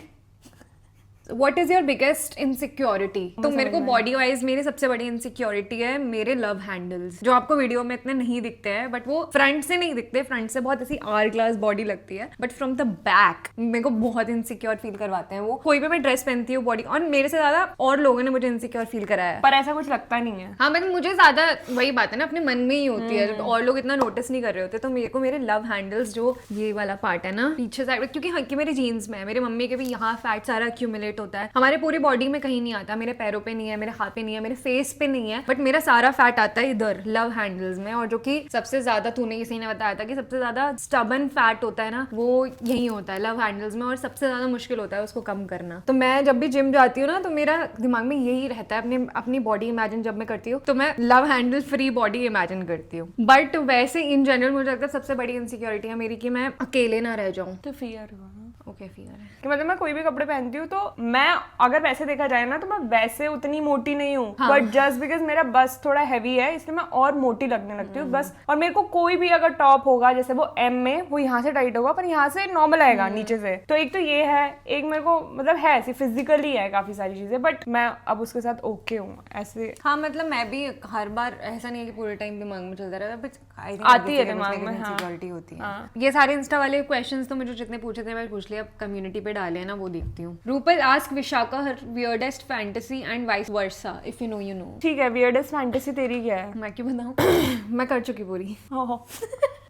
What is your biggest insecurity? तो मेरे को बॉडी वाइज मेरी सबसे बड़ी इनसिक्योरिटी है मेरे लव हैंडल्स, जो आपको वीडियो में इतने नहीं दिखते हैं, बट वो फ्रंट से नहीं दिखते, फ्रंट से बहुत ऐसी आर ग्लास बॉडी लगती है, बट फ्रॉम द बैक मेरे को बहुत इनसिक्योर फील करवाते हैं वो। कोई भी मैं ड्रेस पहनती हूँ बॉडी, और मेरे से ज्यादा और लोगों ने मुझे इनसिक्योर फील कराया है, पर ऐसा कुछ लगता नहीं है। हाँ मतलब मुझे ज्यादा वही बात है ना, अपने मन में ही होती है और लोग इतना नोटिस नहीं कर रहे होते। तो मेरे को मेरे लव हैंडल्स जो ये वाला पार्ट है ना पीछे साइड, क्योंकि हाँ कि मेरे जीन्स में है, मेरे मम्मी के भी यहाँ फैट सारा एक्यूमुलेट होता है, हमारे पूरी बॉडी में कहीं नहीं आता, मेरे पैरों पे नहीं है, मेरे हाथ पे नहीं है, मेरे फेस पे नहीं है, बट मेरा सारा फैट आता है इधर लव हैंडल्स में। और जो कि सबसे ज्यादा, तूने किसी ने बताया था कि सबसे ज्यादा स्टबन फैट होता है ना वो यही होता है लव हैंडल्स में, और सबसे ज्यादा मुश्किल होता है उसको कम करना। तो मैं जब भी जिम जाती हूँ ना तो मेरा दिमाग में यही रहता है, अपनी बॉडी इमेजिन जब मैं करती हूँ तो मैं love handle free body imagine करती हूँ। बट वैसे इन जनरल मुझे लगता है सबसे बड़ी इनसिक्योरिटी है मेरी कि मैं अकेले ना रह जाऊँ। तो फियर हुआ ओके फियर है कि मतलब मैं कोई भी कपड़े पहनती हूँ तो मैं अगर वैसे देखा जाए ना तो मैं वैसे उतनी मोटी नहीं हूँ, बट जस्ट बिकॉज मेरा बस थोड़ा हैवी है इसलिए मैं और मोटी लगने लगती हूँ बस। और मेरे को कोई भी अगर टॉप होगा जैसे वो एम में, वो यहाँ से टाइट होगा पर यहाँ से नॉर्मल आएगा नीचे से, तो एक तो ये है, एक मेरे को मतलब है ऐसी फिजिकली है काफी सारी चीजें, बट मैं अब उसके साथ ओके हूँ ऐसे। हाँ मतलब मैं भी हर बार ऐसा नहीं है कि पूरे टाइम दिमाग में चलता रहता है, आती है दिमाग में इनसिक्योरिटी होती है। ये सारे इंस्टा वाले क्वेश्चंस तो मुझे जितने पूछे थे मैं पूछ लिया, कम्युनिटी पे डाले हैं ना वो देखती हूँ। Rupal ask Vishakha her weirdest fantasy and vice versa, if you know. ठीक है, वियर्डेस्ट फैंटेसी तेरी क्या है? मैं क्यों बताऊँ? मैं कर चुकी पूरी।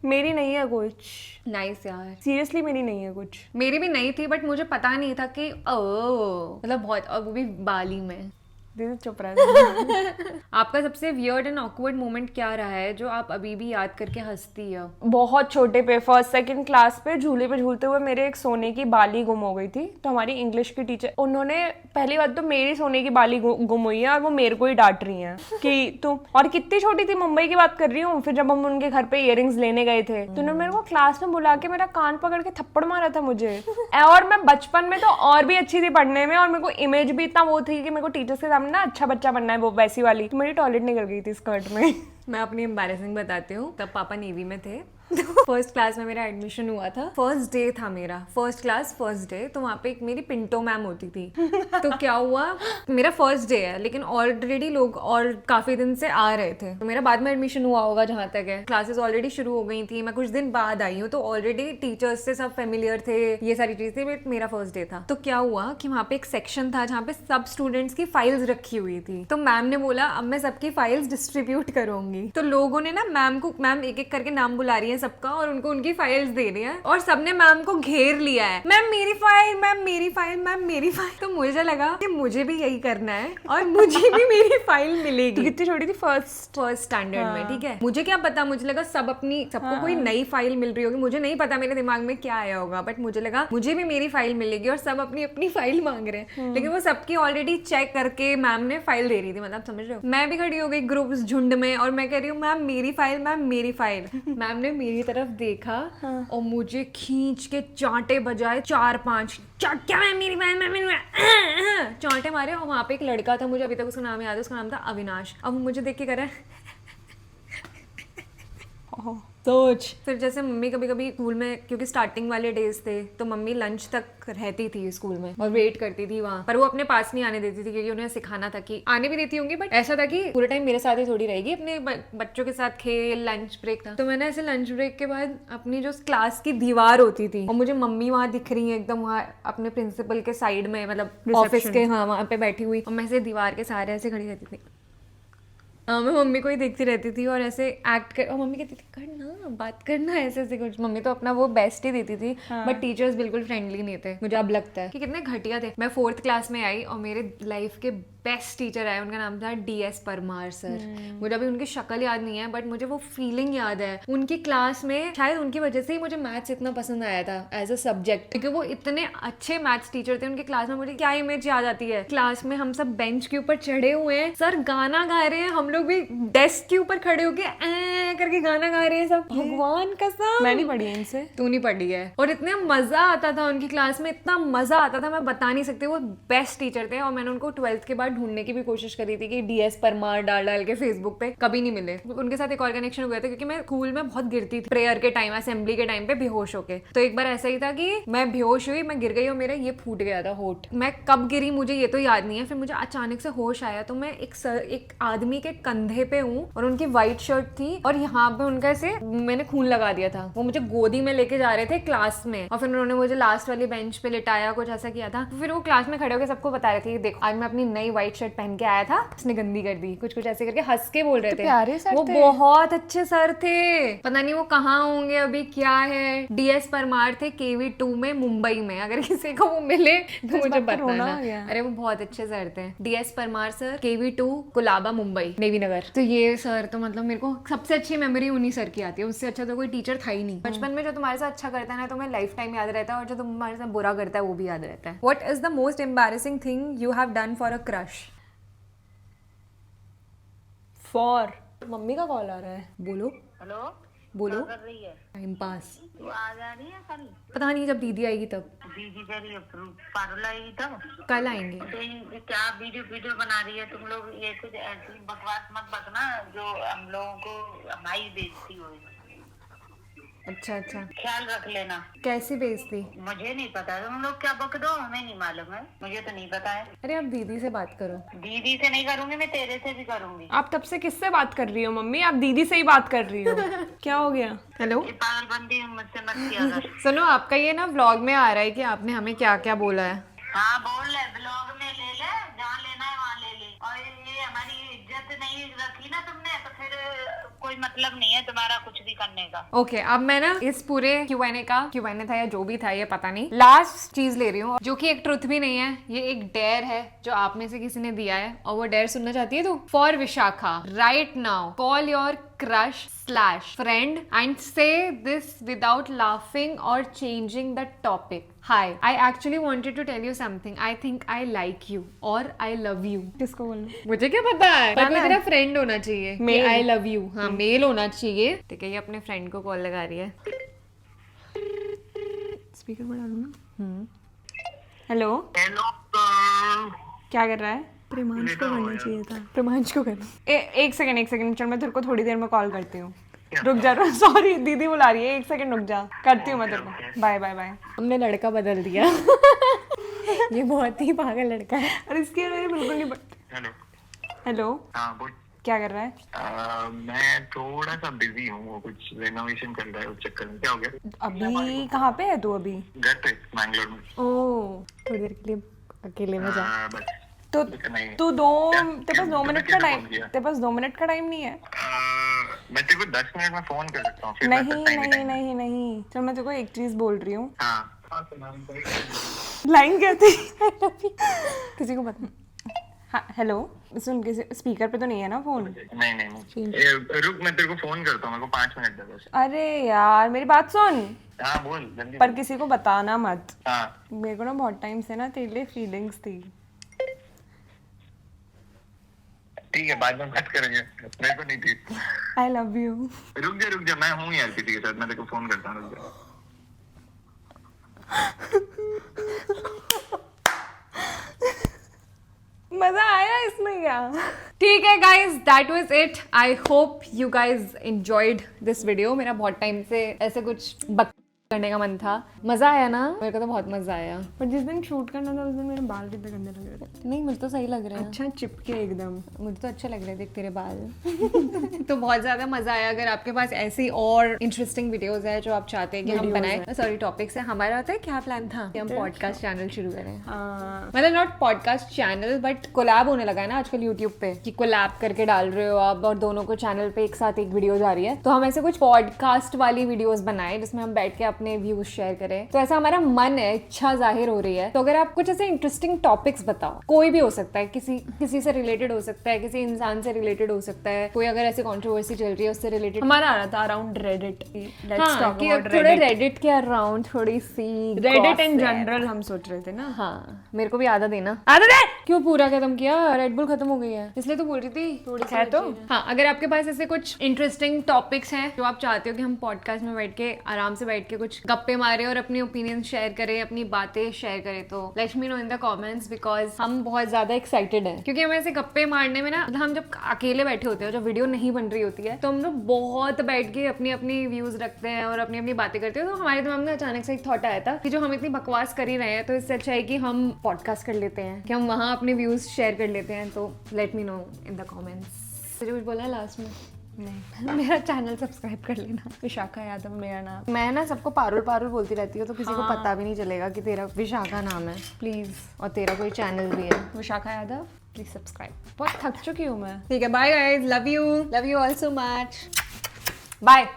मेरी नहीं है कुछ। नाइस यार, सीरियसली मेरी नहीं है कुछ। मेरी भी नहीं थी बट मुझे पता नहीं था कि मतलब बहुत, और वो भी बाली में। चुप रहा। आपका सबसे वियर्ड एंड ऑकवर्ड मोमेंट क्या रहा है जो आप अभी भी याद करके हंसती हो? बहुत छोटे पे, फर्स्ट सेकंड क्लास पे झूले पे झूलते हुए मेरे एक सोने की बाली गुम हो गई थी। तो हमारी इंग्लिश की टीचर, उन्होंने पहली बात तो मेरी सोने की बाली गुम हुई है और वो मेरे को ही डांट रही है कि तुम, और कितनी छोटी थी, मुंबई की बात कर रही हूँ। फिर जब हम उनके घर पे इयररिंग्स लेने गए थे तो उन्होंने मेरे को क्लास में बुला के मेरा कान पकड़ के थप्पड़ मारा था मुझे। और मैं बचपन में तो और भी अच्छी थी पढ़ने में, और मेरे को इमेज भी इतना वो थी कि मेरे को टीचर्स के सामने ना अच्छा बच्चा बनना है, वो वैसी वाली। तो मेरी टॉयलेट निकल गई थी स्कर्ट में। मैं अपनी एम्बैरेसिंग बताती हूँ। तब पापा नेवी में थे, फर्स्ट क्लास में मेरा एडमिशन हुआ था, फर्स्ट डे था मेरा, फर्स्ट क्लास फर्स्ट डे। तो वहाँ पे एक मेरी पिंटो मैम होती थी। तो क्या हुआ, मेरा फर्स्ट डे है लेकिन ऑलरेडी लोग और काफी दिन से आ रहे थे, तो मेरा बाद में एडमिशन हुआ होगा जहाँ तक है। क्लासेस ऑलरेडी शुरू हो गई थी, मैं कुछ दिन बाद आई हूँ, तो ऑलरेडी टीचर्स से सब फेमिलियर थे, ये सारी चीजें। बट मेरा फर्स्ट डे था, तो क्या हुआ कि वहाँ पे एक सेक्शन था जहाँ पे सब स्टूडेंट्स की फाइल्स रखी हुई थी। तो मैम ने बोला अब मैं सबकी फाइल्स डिस्ट्रीब्यूट करूंगी। तो लोगों ने ना मैम एक एक करके नाम बुला रही है सबका, और उनको उनकी फाइल्स दे रही है, और सबने मैम को घेर लिया है, मैम मेरी फाइल, मैम मेरी फाइल, मैम मेरी फाइल। तो मुझे लगा कि मुझे भी यही करना है और मुझे भी मेरी फाइल मिलेगी। तो कितनी छोटी थी? फर्स्ट स्टैंडर्ड में। ठीक है, मुझे क्या पता, मुझे लगा सबको कोई नई फाइल मिल रही होगी, मुझे नहीं पता मेरे दिमाग में क्या आया होगा, बट मुझे लगा मुझे भी मेरी फाइल मिलेगी, और सब अपनी अपनी फाइल मांग रहे हैं। लेकिन वो सबकी ऑलरेडी चेक करके मैम ने फाइल दे रही थी, मतलब समझ रहे हो। मैं भी खड़ी हो गई ग्रुप झुंड में, और मैं कह रही हूँ मैम मेरी फाइल, मैम मेरी फाइल। मैम ने मेरी तरफ देखा और मुझे खींच के चांटे बजाए 4-5, क्या मैं मेरी फाइल, मैं मेरी चांटे मारे। और वहां पे एक लड़का था, मुझे अभी तक उसका नाम याद है, उसका नाम था अविनाश। अब वो मुझे देख के कह रहा है सोच। फिर जैसे मम्मी कभी कभी स्कूल में, क्योंकि स्टार्टिंग वाले डेज थे, तो मम्मी लंच तक रहती थी स्कूल में और वेट करती थी वहाँ पर। वो अपने पास नहीं आने देती थी क्योंकि उन्हें सिखाना था, कि आने भी देती होंगी बट ऐसा था कि पूरे टाइम मेरे साथ ही थोड़ी रहेगी, अपने बच्चों के साथ खेल, लंच ब्रेक था। तो मैंने ऐसे लंच ब्रेक के बाद अपनी जो क्लास की दीवार होती थी, और मुझे मम्मी वहाँ दिख रही है एकदम वहाँ अपने प्रिंसिपल के साइड में, मतलब ऑफिस के, हाँ वहाँ पे बैठी हुई, और मैं ऐसे दीवार के सहारे ऐसे खड़ी रहती थी। मैं मम्मी को ही देखती रहती थी और ऐसे एक्ट कर, और मम्मी कहती थी करना, बात करना, ऐसे ऐसे कुछ। मम्मी तो अपना वो बेस्ट ही देती थी, बट टीचर्स बिल्कुल फ्रेंडली नहीं थे। मुझे अब लगता है कि कितने घटिया थे। मैं 4th क्लास में आई और मेरे लाइफ के बेस्ट टीचर आए, उनका नाम था DS परमार सर। मुझे अभी उनकी शक्ल याद नहीं है बट मुझे वो फीलिंग याद है। उनकी क्लास में शायद उनकी वजह से ही मुझे मैथ्स इतना पसंद आया था एज अ सब्जेक्ट, क्योंकि वो इतने अच्छे मैथ्स टीचर थे। उनके क्लास में मुझे क्या इमेज याद आती है, क्लास में हम सब बेंच के ऊपर चढ़े हुए हैं, सर गाना गा रहे हैं, हम लोग भी डेस्क के ऊपर खड़े होके करके गाना गा रहे हैं सब। भगवान कसम मैं नहीं पढ़ी है इनसे। तू नहीं पढ़ी है। और इतने मजा आता था उनकी क्लास में, इतना मजा आता था, मैं बता नहीं सकती। वो बेस्ट टीचर थे और मैंने उनको 12th के बाद ढूंढने की भी कोशिश करी थी कि DS परमार डाल के फेसबुक पे, कभी नहीं मिले। उनके साथ एक और कनेक्शन हो गया था क्योंकि मैं स्कूल में बहुत गिरती थी प्रेयर के टाइम, असेंबली के टाइम पे बेहोश होके। तो एक बार ऐसा ही था कि मैं बेहोश हुई, मैं गिर गई और मेरा ये फूट गया था होठ। मैं कब गिरी मुझे ये तो याद नहीं है। फिर मुझे अचानक से होश आया तो मैं एक आदमी के कंधे पे हूँ और उनकी व्हाइट शर्ट थी और यहाँ पे उनका ऐसे मैंने खून लगा दिया था। वो मुझे गोदी में लेके जा रहे थे क्लास में और फिर उन्होंने मुझे लास्ट वाली बेंच पे लिटाया, कुछ ऐसा किया था। फिर वो क्लास में खड़े होकर सबको बता रहे थे कि देखो आज मैं अपनी नई व्हाइट शर्ट पहन के आया था, उसने गंदी कर दी, कुछ ऐसे करके हंस के बोल रहे थे। प्यारे सर वो थे। बहुत अच्छे सर थे, पता नहीं वो कहाँ होंगे अभी, क्या है। DS परमार थे KV2 में मुंबई में, अगर किसी को वो मिले तो मुझे बताना। अरे वो बहुत अच्छे सर थे, DS Parmar sir, KV2 Colaba Mumbai navy Nagar. तो ये सर तो मतलब मेरे को सबसे अच्छी मेमोरी उन्हीं सर की आती है, उससे अच्छा तो कोई टीचर था ही नहीं। बचपन में जो तुम्हारे साथ अच्छा करता है ना तुम्हें लाइफ टाइम याद रहता है, और जो तुम्हारे साथ बुरा करता है वो भी याद रहता है। What is the most embarrassing thing you have done for a crush? For mummy का कॉल आ रहा है, बोलो हेलो, बोलो। कर रही है टाइम पास, तू? आ जा रही है कल? पता नहीं, जब दीदी आएगी तब। दीदी तेरी पारुल आएगी तब? कल आएंगे। तो ये क्या वीडियो बना रही है तुम लोग? ये कुछ ऐसी बकवास मत बकना जो हम लोगों को हमारी बेइज्जती हो। अच्छा अच्छा, ख्याल रख लेना। कैसी बेइज्जती? मुझे नहीं पता, तुम लोग क्या बक दो, हमें नहीं मालूम है, मुझे तो नहीं पता है। अरे आप दीदी से बात करो। दीदी से नहीं करूंगी मैं, तेरे से भी करूंगी। आप तब से किससे बात कर रही हो मम्मी? आप दीदी से ही बात कर रही हो। क्या हो गया? हेलो, ये पागलबंदी मुझसे मत किया कर। सुनो, आपका ये ना व्लॉग में आ रहा है कि आपने हमें क्या क्या बोला है। हाँ बोल ले, ब्लॉग में ले ले, जहाँ लेना है वहाँ ले ले। और ये हमारी इज्जत नहीं रखी ना तुमने तो फिर कोई मतलब नहीं है तुम्हारा कुछ भी करने का। ओके, अब मैं ना इस पूरे Q&A का Q&A था या जो भी था ये पता नहीं, लास्ट चीज ले रही हूँ जो कि एक ट्रुथ भी नहीं है, ये एक डेयर है जो आप में से किसी ने दिया है और वो डेयर सुनना चाहती है तू? For Vishakha, right now call your crush/friend and say this without laughing or changing the topic. Hi, I actually wanted to tell you something. I think I like you or I love you. किसको बोलना? मुझे क्या पता है, पर कोई तेरा friend होना चाहिए। Male. आई लव यू, हाँ मेल होना चाहिए। ठीक है, ये अपने फ्रेंड को कॉल लगा रही है। स्पीकर पर डालू ना। हेलो, हेलो, क्या कर रहा है? प्रेमांश को करना चाहिए था। प्रेमांश को करना। एक सेकंड, चल मैं तेरे को थोड़ी देर में कॉल करती हूँ। रुक जा, सॉरी दीदी बुला रही है, एक सेकंड रुक जा, करती हूँ मैं तेरे को। Bye bye bye. हमने लड़का बदल दिया। ये बहुत ही पागल लड़का है। और इसकी मेरे बिल्कुल नहीं हेलो। हेलो, हाँ बोल। क्या कर रहा है? मैं थोड़ा सा बिजी हूँ, वो कुछ रेनोवेशन कर रहा है, उस चक्कर में। क्या हो गया? अभी कहाँ पे है तू? अभी घर पे, मैंगलोर में। ओह, थोड़ी देर के लिए अकेले में जा। बस तो इतना ही। तू तेरे पास 2 तुमने मिनट का कैसे टाइम, फोन किया? तेरे पास 2 मिनट का टाइम नहीं है? मैं तेरे को 10 मिनट में फोन कर सकता हूँ। फिर मैं नहीं time ही नहीं time। नहीं नहीं, चल मैं तेरे को एक चीज बोल रही हूँ। हाँ लाइन क्या थी? किसी को पता? हाँ हेलो, सुन, किसी स्पीकर पे तो नहीं है ना फोन? नहीं। रुक, मैं तेरे को फोन करता हूँ, मेरे को 5 मिनट दे बस। अरे यार मेरी बात सुन, हाँ बोल जल्दी। पर किसी को बताना मत। हाँ मेरे को ना बहुत टाइम से ना तेरे लिए फीलिंग्स थी। ठीक है, बाद में बात करेंगे, मेरे को नहीं थी। I love you. रुक जा, मैं हूँ यार किसी के साथ, मैं तेरे को फोन करता हूँ, रुक जा। मजा आया इसमें क्या? ठीक है guys, that was it. I hope you guys enjoyed this video. मेरा बहुत टाइम से ऐसे कुछ बक करने का मन था। मजा आया ना? मेरे को तो बहुत मजा आया। पर जिस दिन शूट करना था उस दिन मेरे बाल कितने गंदे लग रहे थे। नहीं, मुझे तो सही लग रहा है। अच्छा चिपके एकदम। मुझे तो अच्छे लग रहे थे तेरे बाल। तो बहुत ज्यादा मजा आया। अगर आपके पास ऐसी और इंटरेस्टिंग वीडियोस है जो आप चाहते हैं कि हम बनाएं, सॉरी टॉपिक से हमारा होता है क्या प्लान था कि हम पॉडकास्ट चैनल शुरू करें। मतलब not podcast channel but collab होने लगा है ना आजकल यूट्यूब पे, कि कोलैब करके डाल रहे हो आप और दोनों को चैनल पे एक साथ एक वीडियो जा रही है। तो हम ऐसे कुछ पॉडकास्ट वाली वीडियोस बनाए जिसमें हम बैठ के अपने व्यूज शेयर करें। तो ऐसा हमारा मन है, इच्छा जाहिर हो रही है। तो अगर आप कुछ ऐसे इंटरेस्टिंग टॉपिक्स बताओ, कोई भी हो सकता है, किसी से रिलेटेड हो सकता है, किसी इंसान से रिलेटेड हो सकता है, कोई अगर ऐसी कंट्रोवर्सी चल रही है उससे रिलेटेड। हमारा आ रहा था अराउंड रेडिट, लेट्स टॉक कि अबाउट अब थोड़े रेडिट। रेडिट के अराउंड थोड़ी सी रेडिट इन gossip। जनरल हम सोच रहे थे ना। हाँ, मेरे को भी आधा देना। आदत है क्यों पूरा खत्म किया? रेड बुल खत्म हो गई है, इसलिए तो बोल रही थी थोड़ी सी है तो। हाँ, अगर आपके पास ऐसे कुछ इंटरेस्टिंग टॉपिक्स हैं जो आप चाहते हो कि हम पॉडकास्ट में बैठ के आराम से बैठ के कुछ गप्पे मारे और अपनी ओपिनियन शेयर करें, अपनी बातें शेयर करें, तो let me know in the comments, because हम बहुत ज्यादा एक्साइटेड हैं। क्योंकि हमें ऐसे गप्पे मारने में ना, मतलब हम जब अकेले बैठे होते हैं, जब वीडियो नहीं बन रही होती है, तो हम लोग बहुत बैठ के अपनी अपनी व्यूज रखते हैं और अपनी अपनी बातें करते हैं। तो हमारे दिमाग में अचानक से एक थॉट आया था कि जो हम इतनी बकवास कर ही रहे हैं, तो इससे अच्छा है कि हम पॉडकास्ट कर लेते हैं, कि हम वहाँ अपने व्यूज शेयर कर लेते हैं। तो let me know in the comments. तुझे कुछ बोला है लास्ट में? नहीं। मेरा चैनल सब्सक्राइब कर लेना। विशाखा यादव मेरा नाम। मैं ना सबको पारुल पारुल बोलती रहती हूँ, तो किसी को पता भी नहीं चलेगा कि तेरा विशाखा नाम है। प्लीज और तेरा कोई चैनल भी है। Vishakha Yadav, please subscribe. बहुत थक चुकी हूँ मैं। ठीक है, bye guys, love you all so much, bye.